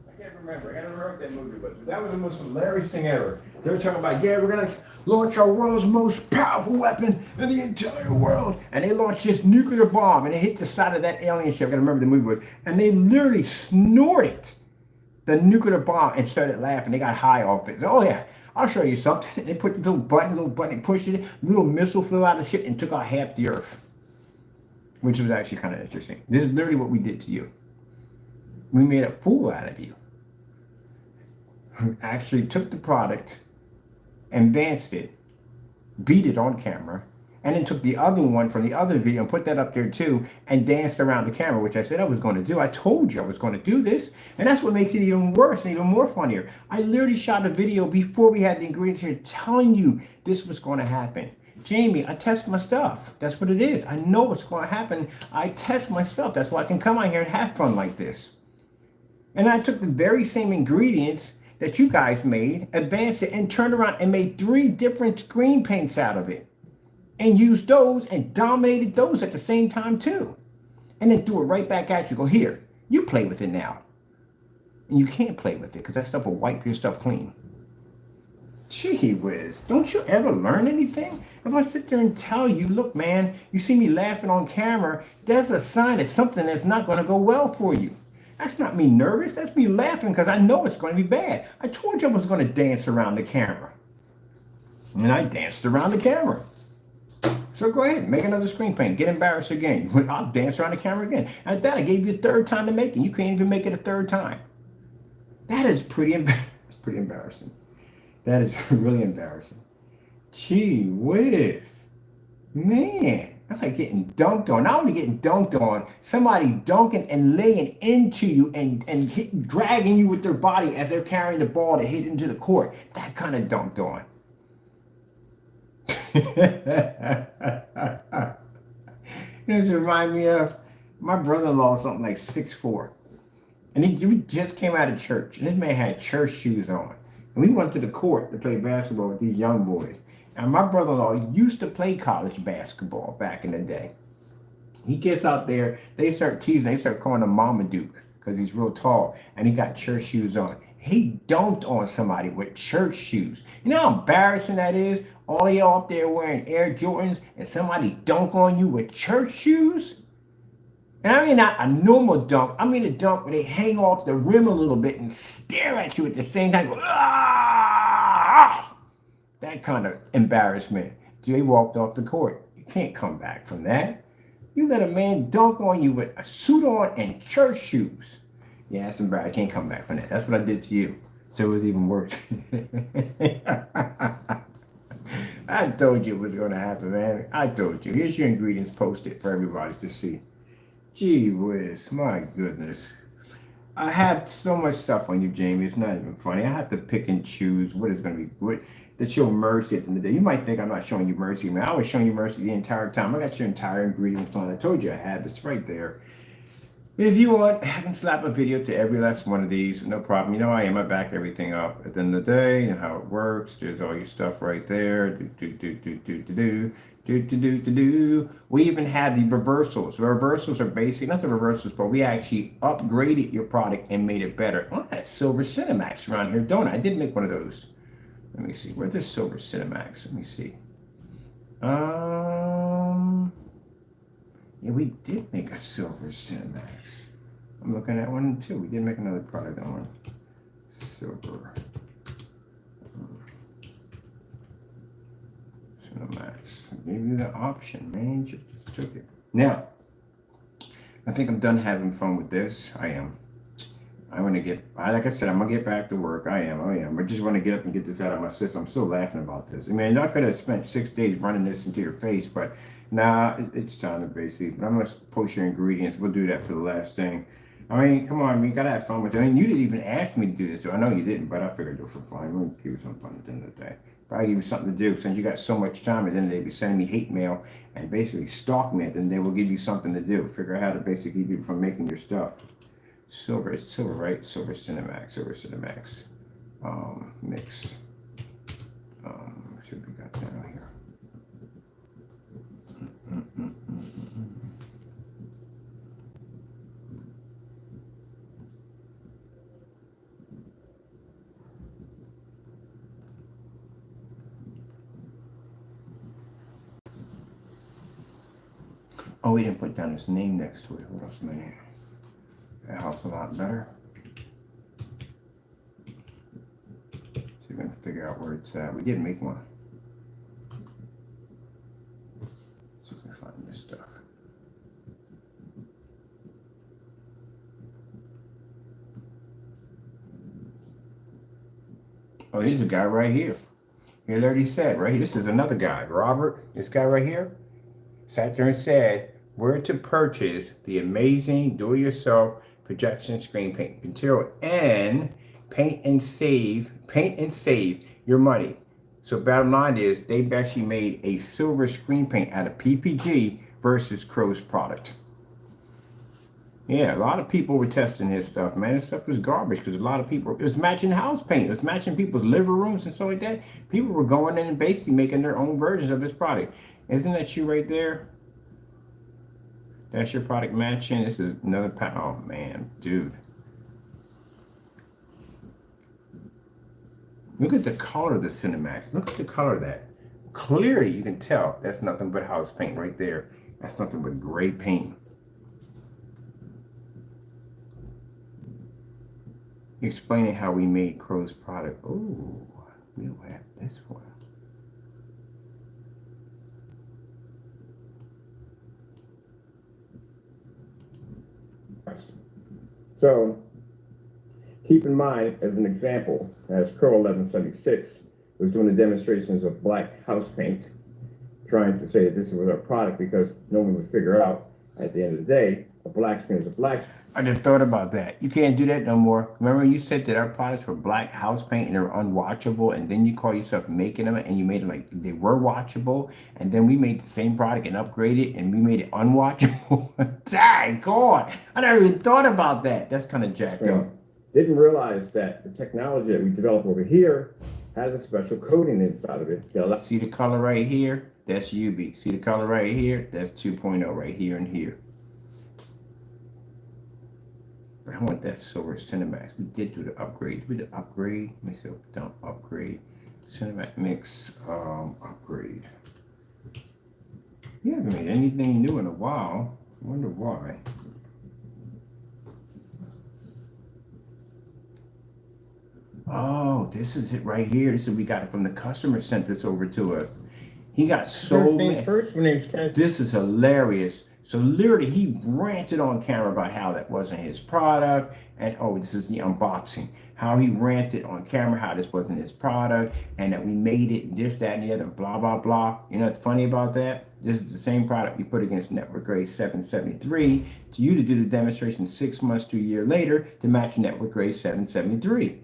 I can't remember. I gotta remember what that movie was. But that was the most hilarious thing ever. They were talking about, yeah, we're gonna launch our world's most powerful weapon in the entire world. And they launched this nuclear bomb and it hit the side of that alien ship. I gotta remember the movie was. And they literally snorted the nuclear bomb and started laughing. They got high off it. Oh yeah, I'll show you something. They put the little button, pushed it, little missile flew out of the ship and took out half the Earth. Which was actually kind of interesting. This is literally what we did to you. We made a fool out of you. We actually took the product, advanced it, beat it on camera, and then took the other one from the other video and put that up there too and danced around the camera, which I said I was going to do. I told you I was going to do this. And that's what makes it even worse and even more funnier. I literally shot a video before we had the ingredients here telling you this was going to happen. Jamie, I test my stuff. That's what it is. I know what's going to happen. I test my stuff. That's why I can come out here and have fun like this. And I took the very same ingredients that you guys made, advanced it, and turned around and made 3 different screen paints out of it. And used those and dominated those at the same time too. And then threw it right back at you. Go, here, you play with it now. And you can't play with it because that stuff will wipe your stuff clean. Gee whiz, don't you ever learn anything? If I sit there and tell you, look, man, you see me laughing on camera, that's a sign of something that's not going to go well for you. That's not me nervous. That's me laughing because I know it's going to be bad. I told you I was going to dance around the camera. And I danced around the camera. So go ahead, make another screen paint. Get embarrassed again. I'll dance around the camera again. And at that, I gave you a 3rd time to make it. You can't even make it a 3rd time. That is that's pretty embarrassing. That is really embarrassing. Gee whiz. Man, that's like getting dunked on. Not only getting dunked on, somebody dunking and laying into you and dragging you with their body as they're carrying the ball to hit into the court. That kind of dunked on. This reminds me of my brother-in-law, something like 6'4". And he just came out of church. And this man had church shoes on. And we went to the court to play basketball with these young boys. And my brother-in-law used to play college basketball back in the day. He gets out there, they start teasing, they start calling him Mama Duke because he's real tall and he got church shoes on. He dunked on somebody with church shoes. You know how embarrassing that is? All y'all up there wearing Air Jordans and somebody dunk on you with church shoes? And I mean not a normal dunk, I mean a dunk where they hang off the rim a little bit and stare at you at the same time. Ah! That kind of embarrassment. They walked off the court. You can't come back from that. You let a man dunk on you with a suit on and church shoes. Yeah, that's embarrassing. I can't come back from that. That's what I did to you. So it was even worse. I told you it was going to happen, man. I told you. Here's your ingredients posted for everybody to see. Gee whiz, my goodness. I have so much stuff on you, Jamie. It's not even funny. I have to pick and choose what is going to be good to show mercy at the end of the day. You might think I'm not showing you mercy, man. I was showing you mercy the entire time. I got your entire ingredients on. I told you I had. It's right there. If you want, I can slap a video to every last one of these. No problem. You know I am. I back everything up. At the end of the day, you know how it works. There's all your stuff right there. We even have the reversals. The reversals are basically, not the reversals, but we actually upgraded your product and made it better. Oh, I had a silver Cinemax around here, don't I? I did make one of those. Let me see. Where's this silver Cinemax? Let me see. Yeah, we did make a silver Cinemax. I'm looking at one too. We did make another product on one. Silver Cinemax. I gave you the option, man. You just took it. Now, I think I'm done having fun with this. I am. I'm going to get, like I said, I'm going to get back to work. I am. I just want to get up and get this out of my system. I'm still laughing about this. I mean, I could have spent 6 days running this into your face, but nah, it's time to basically, but I'm going to post your ingredients. We'll do that for the last thing. I mean, come on, you got to have fun with it. I mean, you didn't even ask me to do this, so I know you didn't, but I figured do it for fun. I'm going to give you some fun at the end of the day. Probably give you something to do, since you got so much time, and then they'd be sending me hate mail and basically stalk me, and then they will give you something to do. Figure out how to basically keep you from making your stuff. Silver, it's silver, right? Silver Cinemax, mix. Should be got down here. Oh, we didn't put down his name next to it. Hold on a minute. That helps a lot better. So we're going to figure out where it's at. We did make one. So we can find this stuff. Oh, here's a guy right here. He already said, right here. This is another guy. Robert, this guy right here, sat there and said where to purchase the amazing do-it-yourself projection screen paint material and paint and save your money. So bottom line is they've actually made a silver screen paint out of PPG versus Crow's product. Yeah, a lot of people were testing his stuff, man. This stuff was garbage because a lot of people, it was matching house paint. It was matching people's living rooms and stuff like that. People were going in and basically making their own versions of this product. Isn't that you right there? That's your product matching. This is another pack. Oh man, dude. Look at the color of the Cinemax. Look at the color of that. Clearly you can tell that's nothing but house paint right there. That's nothing but gray paint. Explaining how we made Crow's product. Oh, we don't have this one. So Keep in mind, as an example, as Crow1176 was doing the demonstrations of black house paint, trying to say that this was our product because no one would figure out at the end of the day, a black screen is a black screen. I just thought about that. You can't do that no more. Remember you said that our products were black house paint and they were unwatchable, and then you call yourself making them and you made them like they were watchable, and then we made the same product and upgraded and we made it unwatchable. Dang God. I never even thought about that. That's kind of jacked up. Didn't realize that the technology that we developed over here has a special coating inside of it. See the color right here? That's UV. See the color right here? That's 2.0 right here and here. I want that silver Cinemax. We did do the upgrade. We did upgrade. Let me see. Don't upgrade. Cinemax mix upgrade. We haven't made anything new in a while. I wonder why. Oh, this is it right here. This is we got it from the customer. Sent this over to us. He got so mad. First, my name's Ken. This is hilarious. So literally, he ranted on camera about how that wasn't his product, and oh, this is the unboxing. How he ranted on camera how this wasn't his product, and that we made it this, that, and the other, blah blah blah. You know what's funny about that? This is the same product you put against Network Gray 773 to you to do the demonstration 6 months to a year later to match Network Gray 773.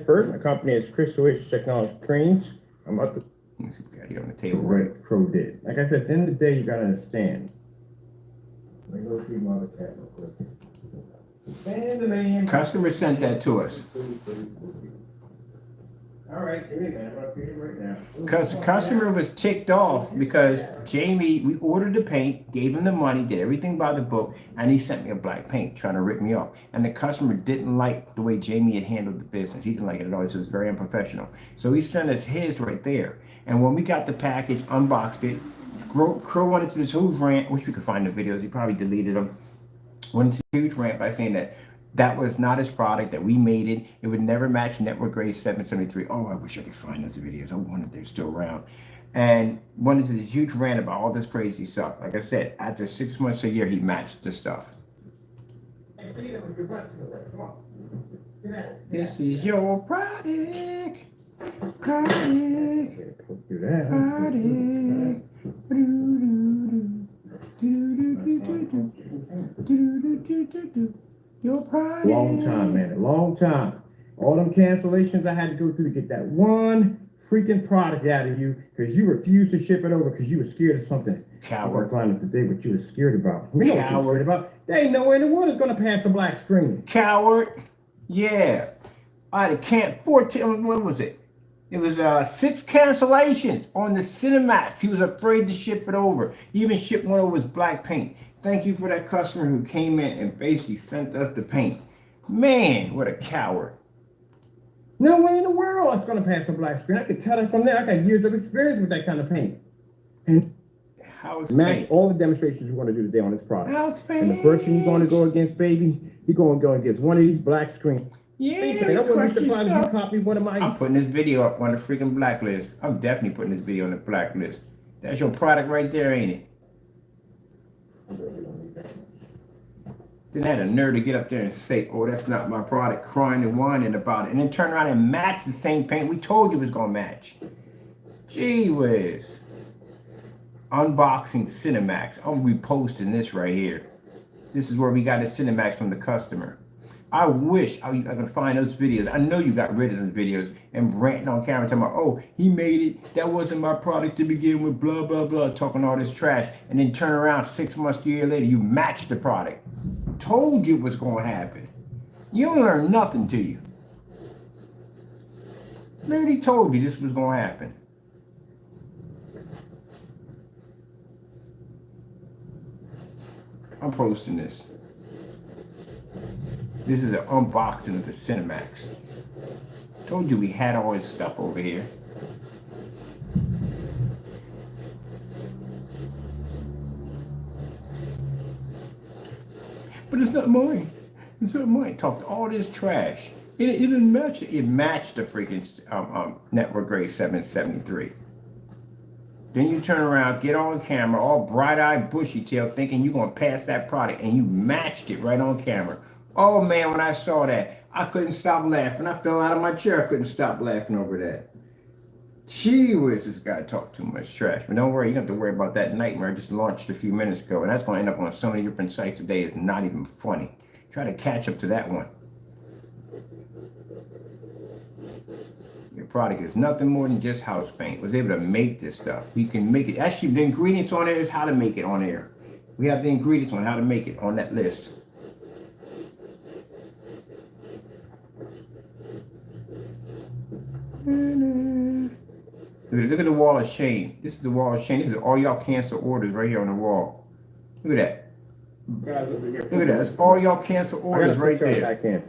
First, my company is Crows1176 Cranes. I'm up to. Let me see what we got here on the table. What Crow did. Like I said, at the end of the day, you gotta understand. Let me go see my other cat real quick. And the man. Customer sent that to us. All right, give me a minute. I'm gonna feed it right now. Because the customer was ticked off because Jamie, we ordered the paint, gave him the money, did everything by the book, and he sent me a black paint trying to rip me off. And the customer didn't like the way Jamie had handled the business. He didn't like it at all. He said it was very unprofessional. So he sent us his right there. And when we got the package, unboxed it, Crow went into this huge rant, which we could find the videos, he probably deleted them. Went into a huge rant by saying that that was not his product, that we made it. It would never match Network Gray 773. Oh, I wish I could find those videos. I wonder if they're still around. And went into this huge rant about all this crazy stuff. Like I said, after 6 months a year, he matched the stuff. This is your product. Product. Your product. Long time, man. A long time. All them cancellations I had to go through to get that one freaking product out of you because you refused to ship it over because you were scared of something. Coward. I'm gonna find out today what you were scared about. You know what you were scared about? There ain't no way in the world it's gonna pass a black screen. Coward. Yeah. I had a 14, what was it? It was 6 cancellations on the Cinemax. He was afraid to ship it over. He even shipped one over his black paint. Thank you for that customer who came in and basically sent us the paint. Man, what a coward. No way in the world it's gonna pass a black screen. I could tell it from there. I got years of experience with that kind of paint. And house match paint. all the demonstrations we're gonna do today on this product. House paint. And the first thing you're gonna go against, baby, you're gonna go against one of these black screens. Yeah, I wouldn't be surprised if you copy one of my. I'm putting this video up on the freaking blacklist. I'm definitely putting this video on the blacklist. That's your product right there, ain't it? Then I had a nerve to get up there and say, oh, that's not my product, crying and whining about it. And then turn around and match the same paint we told you it was going to match. Gee whiz. Unboxing Cinemax. I'm reposting this right here. This is where we got the Cinemax from the customer. I wish I could find those videos. I know you got rid of those videos and ranting on camera talking about, oh, he made it. That wasn't my product to begin with, blah, blah, blah, talking all this trash. And then turn around 6 months to a year later, you match the product. Told you what's going to happen. You don't learn nothing to you. Literally told you this was going to happen. I'm posting this. This is an unboxing of the Cinemax. Told you we had all this stuff over here. But it's not mine. It's not mine. Talked all this trash. It didn't match it. It matched the freaking Network Gray 773. Then you turn around, get on camera, all bright-eyed, bushy-tailed, thinking you're going to pass that product, and you matched it right on camera. Oh, man, when I saw that, I couldn't stop laughing. I fell out of my chair. I couldn't stop laughing over that. Gee whiz, this guy talked too much trash. But don't worry, you don't have to worry about that nightmare I just launched a few minutes ago. And that's going to end up on so many different sites today. It's not even funny. Try to catch up to that one. Your product is nothing more than just house paint. Was able to make this stuff. We can make it. Actually, the ingredients on there is how to make it on there. We have the ingredients on how to make it on that list. Look at the wall of shame. This is the wall of shame. This is all y'all cancel orders right here on the wall. Look at that. Look at that. That's all y'all cancel orders right there.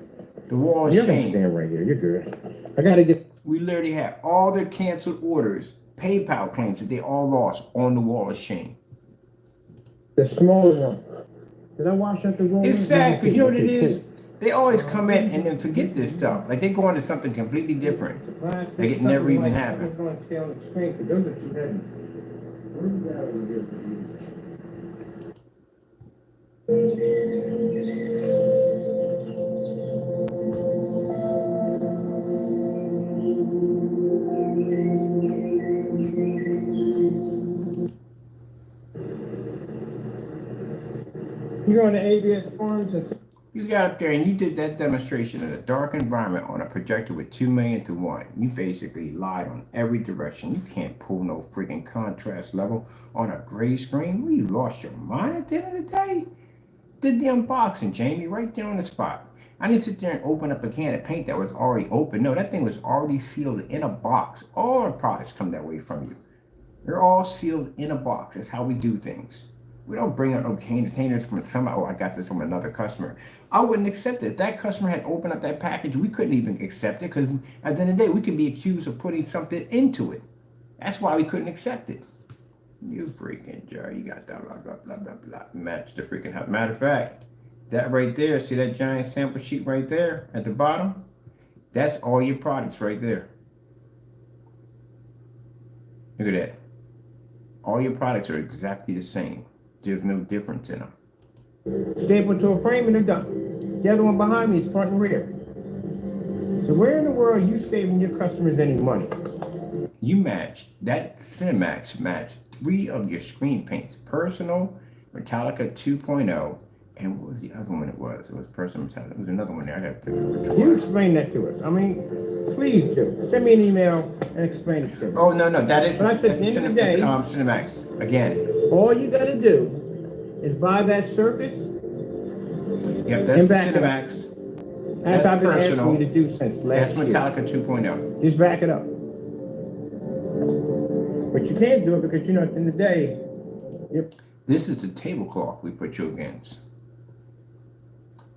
The wall of You're shame. gonna stand right here. You're good. I gotta get. We literally have all their canceled orders, PayPal claims that they all lost on the wall of shame. The smaller one. Did I wash up the room? It's sad because you know what it is? They always come in and then forget this stuff. Like they go on to something completely different. Like it never even happened. You're on the ABS forums and You got up there and you did that demonstration in a dark environment on a projector with 2 million to 1. You basically lied on every direction. You can't pull no freaking contrast level on a gray screen. Well, you lost your mind at the end of the day. Did the unboxing, Jamie, right there on the spot. I didn't sit there and open up a can of paint that was already open. No, that thing was already sealed in a box. All our products come that way from you. They're all sealed in a box. That's how we do things. We don't bring out no containers from somebody. Oh, I got this from another customer. I wouldn't accept it. If that customer had opened up that package, we couldn't even accept it because at the end of the day, we could be accused of putting something into it. That's why we couldn't accept it. You freaking Jerry, you got that blah, blah, blah, blah, blah. Match the freaking house. Matter of fact, that right there, see that giant sample sheet right there at the bottom? That's all your products right there. Look at that. All your products are exactly the same. There's no difference in them. stapled to a frame and they're done. The other one behind me is front and rear. So where in the world are you saving your customers any money? You matched, that Cinemax matched 3 of your screen paints. Personal, Metallica 2.0, and what was the other one it was? It was Personal Metallica. It was another one there. I got to figure out. You explain that to us. I mean, please do. Send me an email and explain it to me. Oh, no, that is But I said, at the end of the day, Cinemax. Again. all you got to do is buy that surface. Yep, that's the Cinemax. As That's I've been personal. asking you to do since last That's year. Metallica 2.0. Just back it up. But you can't do it because, you know, at the end of the day, This is the tablecloth we put you against.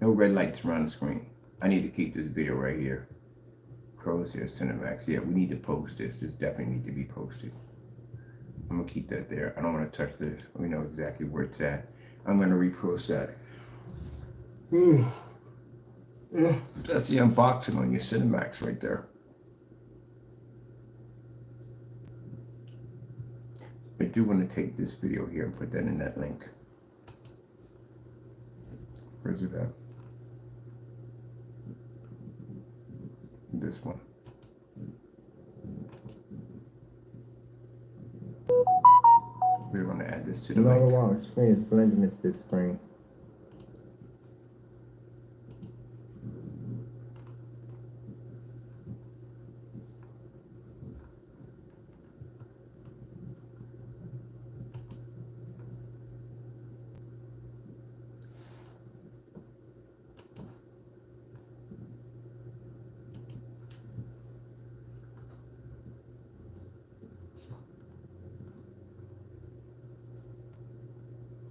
No red lights around the screen. I need to keep this video right here. Crows here, Cinemax. Yeah, we need to post this. This definitely need to be posted. I'm going to keep that there. I don't want to touch this. We know exactly where it's at. I'm going to repost that. That's the unboxing on your Cinemax right there. I do want to take this video here and put that in that link. Where's it at? This one. We're going to add this to the no, link. wow, the screen is blending into this screen.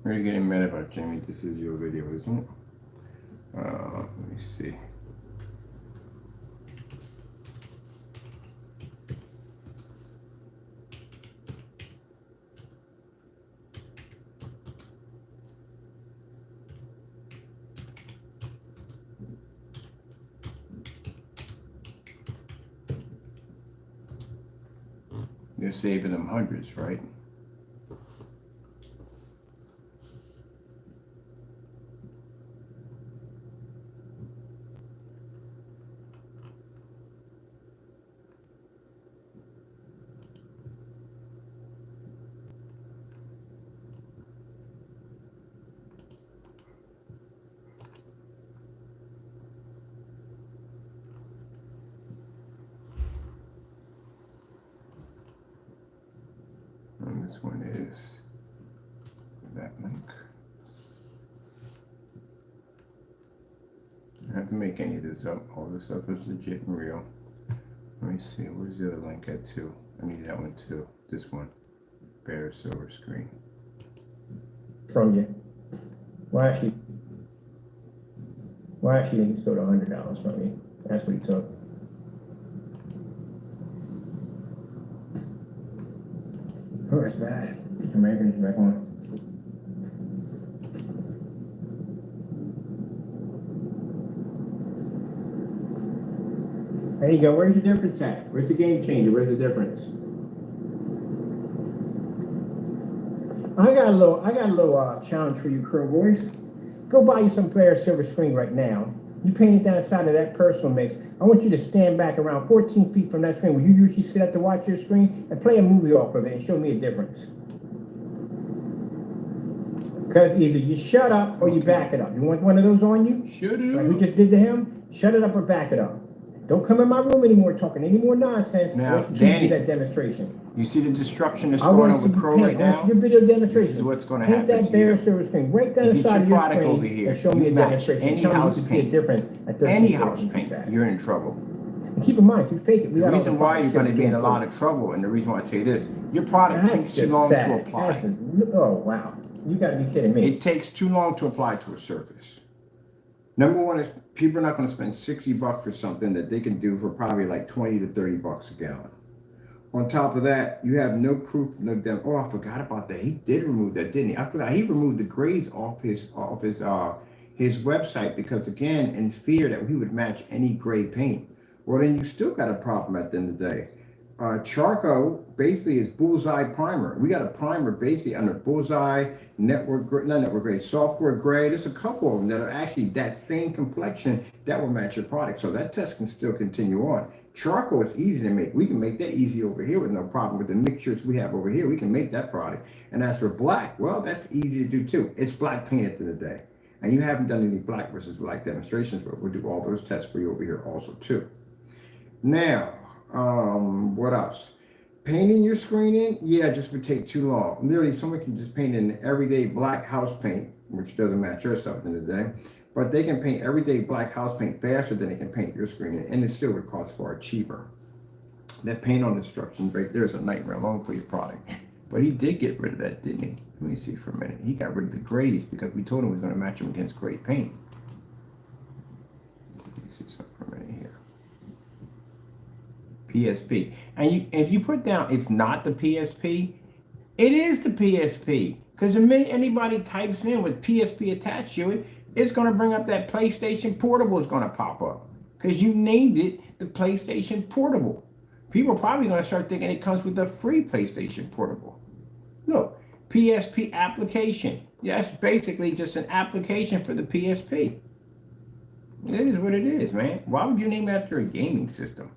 What are you getting mad about, Jamie? This is your video, isn't it? Let me see. You're saving them hundreds, right? this one is that link. I don't have to make any of this up. All this stuff is legit and real. Let me see, where's the other link at too? I need that one too. This one. Bare silver screen. From you. Why actually he stole $100 from me? That's what he took. Oh, that's bad. American is back on. There you go. Where's the difference at? Where's the game changer? Where's the difference? I got a little challenge for you, Crow boys. Go buy you some Bare silver screen right now. You paint it down the side of that personal mix. I want you to stand back around 14 feet from that screen where you usually sit up to watch your screen and play a movie off of it and show me a difference. Because either you shut up or you back it up. You want one of those on you? Shut it like up. we just did to him? Shut it up or back it up. Don't come in my room anymore talking any more nonsense. Now, Let's Danny, do that demonstration. You see the destruction that's I going want on to with see you Crow paint. right That's now? your video demonstration. This is what's going to Paint happen that to you. Bare silver screen right down You the get side your of your product screen over here. and show me You a match demonstration. any Tell me you house can see a paint. difference at 13, Any house 14 paint, back. you're in trouble. And keep in mind, if you fake it, we The got all reason the why you're fucking going to be in a shit lot of trouble, and the reason why I tell you this, your product That's takes too just long sad. to apply. Oh, wow. You got to be kidding me. It takes too long to apply to a surface. Number one is people are not going to spend $60 for something that they can do for probably like 20 to 30 bucks a gallon. On top of that, you have no proof, no demo. Oh, I forgot about that. He did remove that, didn't he? I forgot. He removed the grays off his website because, again, in fear that he would match any gray paint. Well, then you still got a problem at the end of the day. Charcoal basically is bullseye primer. We got a primer basically under bullseye, software gray. There's a couple of them that are actually that same complexion that will match your product. So that test can still continue on. Charcoal is easy to make. We can make that easy over here with no problem. With the mixtures we have over here, we can make that product. And as for black, well, that's easy to do too. It's black paint at the end of the day. And you haven't done any black versus black demonstrations, but we'll do all those tests for you over here also too. Now, what else? Painting your screen in, yeah, just would take too long. Literally, someone can just paint in everyday black house paint, which doesn't match your stuff at the end of the day, but they can paint everyday black house paint faster than they can paint your screen in, and it still would cost far cheaper. That paint on instructions right there is a nightmare alone for your product. But he did get rid of that, didn't he? Let me see for a minute. He got rid of the grays because we told him we was going to match them against gray paint. Let me see something for a minute here. PSP. And if you put down it's not the PSP, it is the PSP. Because the minute anybody types in with PSP attached to it, it's going to bring up that PlayStation Portable is going to pop up. Because you named it the PlayStation Portable. People are probably going to start thinking it comes with a free PlayStation Portable. Look, PSP application. That's basically just an application for the PSP. It is what it is, man. Why would you name it after a gaming system?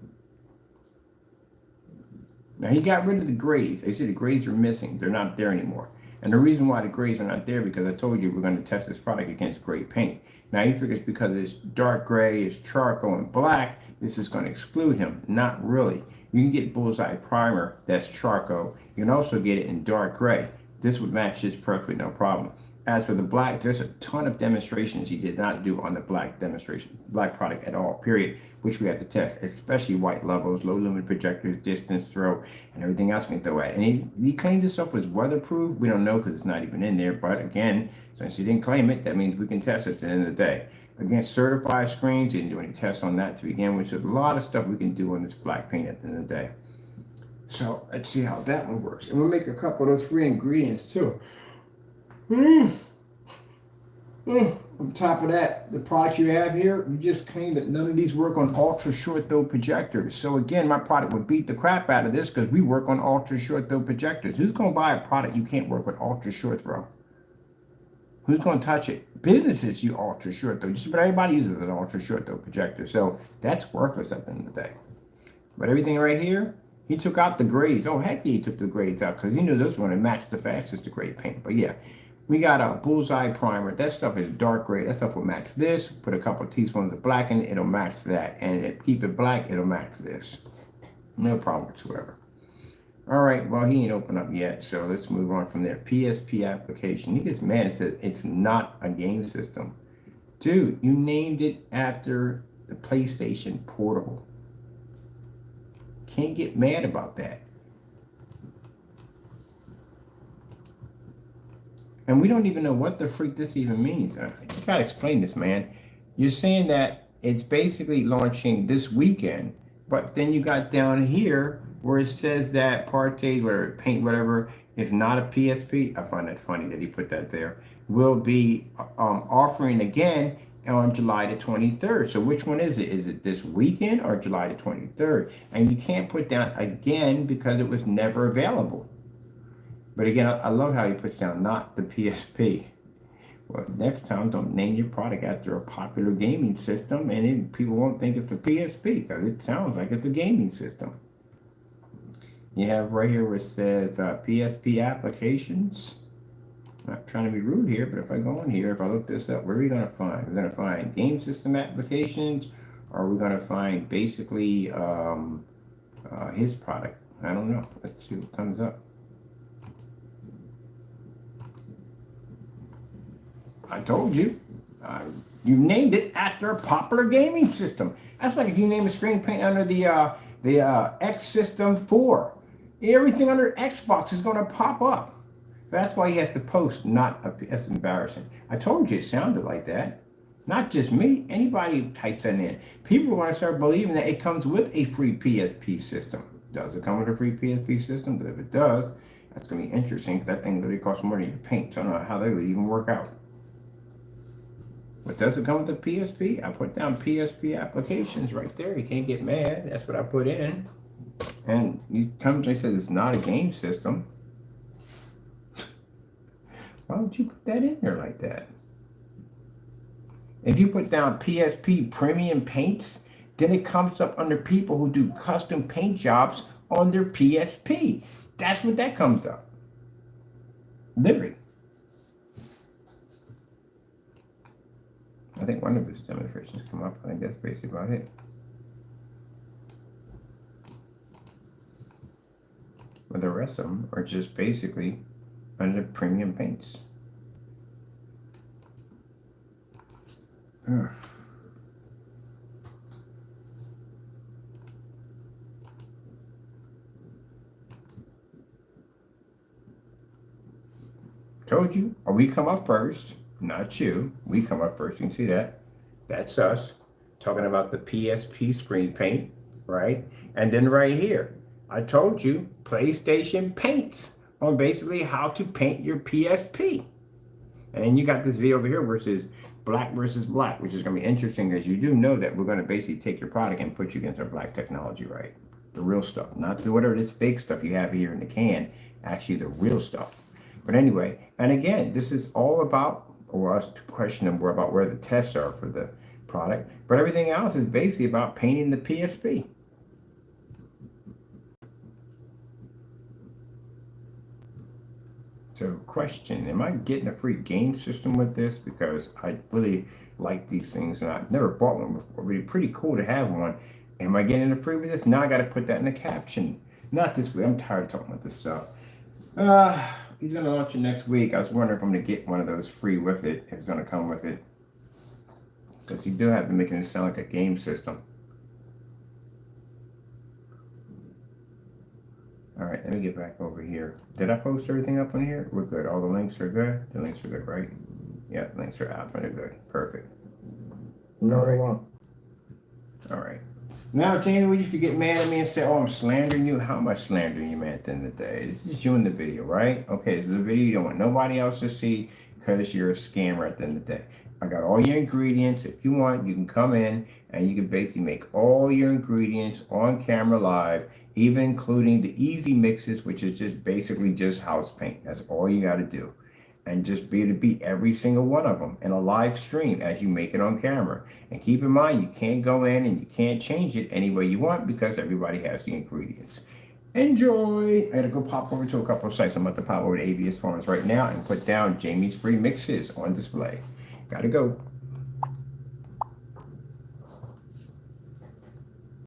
Now, he got rid of the grays. They said the grays are missing. They're not there anymore. And the reason why the grays are not there, because I told you we're going to test this product against gray paint. Now, he figures because it's dark gray, it's charcoal, and black, this is going to exclude him. Not really. You can get bullseye primer that's charcoal. You can also get it in dark gray. This would match this perfectly, no problem. As for the black, there's a ton of demonstrations he did not do on the black product at all, period, which we have to test, especially white levels, low lumen projectors, distance throw, and everything else we can throw at. And he claimed this stuff was weatherproof. We don't know because it's not even in there. But again, since he didn't claim it, that means we can test it at the end of the day. Against certified screens, he didn't do any tests on that to begin with. So there's a lot of stuff we can do on this black paint at the end of the day. So let's see how that one works. And we'll make a couple of those free ingredients too. On top of that, the products you have here, you just claim that none of these work on ultra short throw projectors. So again, my product would beat the crap out of this because we work on ultra short throw projectors. Who's going to buy a product you can't work with ultra short throw? Who's going to touch it? Businesses use ultra short throw, just about everybody uses an ultra short throw projector. So that's worthless at the end of the day. But everything right here, he took out the grays. Oh, heck yeah, he took the grays out because he knew those were going to match the fastest to gray paint. But yeah. We got a bullseye primer. That stuff is dark gray. That stuff will match this. Put a couple of teaspoons of black in it, it'll match that. And keep it black, it'll match this. No problem whatsoever. All right, well, he ain't open up yet, so let's move on from there. PSP application. He gets mad and says it's not a game system. Dude, you named it after the PlayStation Portable. Can't get mad about that. And we don't even know what the freak this even means. You gotta explain this, man. You're saying that it's basically launching this weekend, but then you got down here where it says that Partey, where Paint, whatever, is not a PSP. I find that funny that he put that there. Will be offering again on July the 23rd. So which one is it? Is it this weekend or July the 23rd? And you can't put down again because it was never available. But again, I love how he puts down not the PSP. Well, next time, don't name your product after a popular gaming system, and then people won't think it's a PSP because it sounds like it's a gaming system. You have right here where it says PSP applications. I'm not trying to be rude here, but if I go in here, if I look this up, what are we going to find? We're going to find game system applications, or we're going to find basically his product. I don't know. Let's see what comes up. I told you. You named it after a popular gaming system. That's like if you name a screen paint under the X System 4. Everything under Xbox is going to pop up. That's why he has to post, that's embarrassing. I told you it sounded like that. Not just me. Anybody who types that in. People are going to start believing that it comes with a free PSP system. Does it come with a free PSP system? But if it does, that's going to be interesting because that thing literally costs more than your paint. So I don't know how they would even work out. But does it come with a PSP? I put down PSP applications right there. You can't get mad. That's what I put in. And he comes and says it's not a game system. Why would you put that in there like that? If you put down PSP premium paints, then it comes up under people who do custom paint jobs on their PSP. That's what that comes up. Literally. I think one of his demonstrations come up. I think that's basically about it. But the rest of them are just basically under premium paints. Ugh. Told you, or we come up first, not you. We come up first. You can see that. That's us talking about the PSP screen paint, right? And then right here, I told you PlayStation paints on basically how to paint your PSP. And then you got this video over here versus black versus black, which is going to be interesting because you do know that we're going to basically take your product and put you against our black technology, right? The real stuff, not the whatever this fake stuff you have here in the can, actually the real stuff. But anyway, and again, this is all about, or us questioning more about where the tests are for the product, but everything else is basically about painting the PSP. So question, am I getting a free game system with this? Because I really like these things and I've never bought one before. It'd be pretty cool to have one. Am I getting a free with this? Now I got to put that in the caption. Not this week. I'm tired of talking about this stuff. He's going to launch it next week. I was wondering if I'm going to get one of those free with it. If it's going to come with it. Because you do have to make it sound like a game system. All right, let me get back over here. Did I post everything up on here? We're good. All the links are good? The links are good, right? Yeah, the links are out. They're good. Perfect. No, they won't. All right. Now, Jamie, we used to get mad at me and say, oh, I'm slandering you. How am I slandering you, man, at the end of the day? This is you in the video, right? Okay, this is a video you don't want nobody else to see because you're a scammer at the end of the day. I got all your ingredients. If you want, you can come in and you can basically make all your ingredients on camera live, even including the easy mixes, which is just basically just house paint. That's all you got to do. And just be able to beat every single one of them in a live stream as you make it on camera. And keep in mind, you can't go in and you can't change it any way you want because everybody has the ingredients. Enjoy. I gotta go pop over to a couple of sites. I'm about to pop over to ABS Farms right now and put down Jamie's free mixes on display. Gotta go.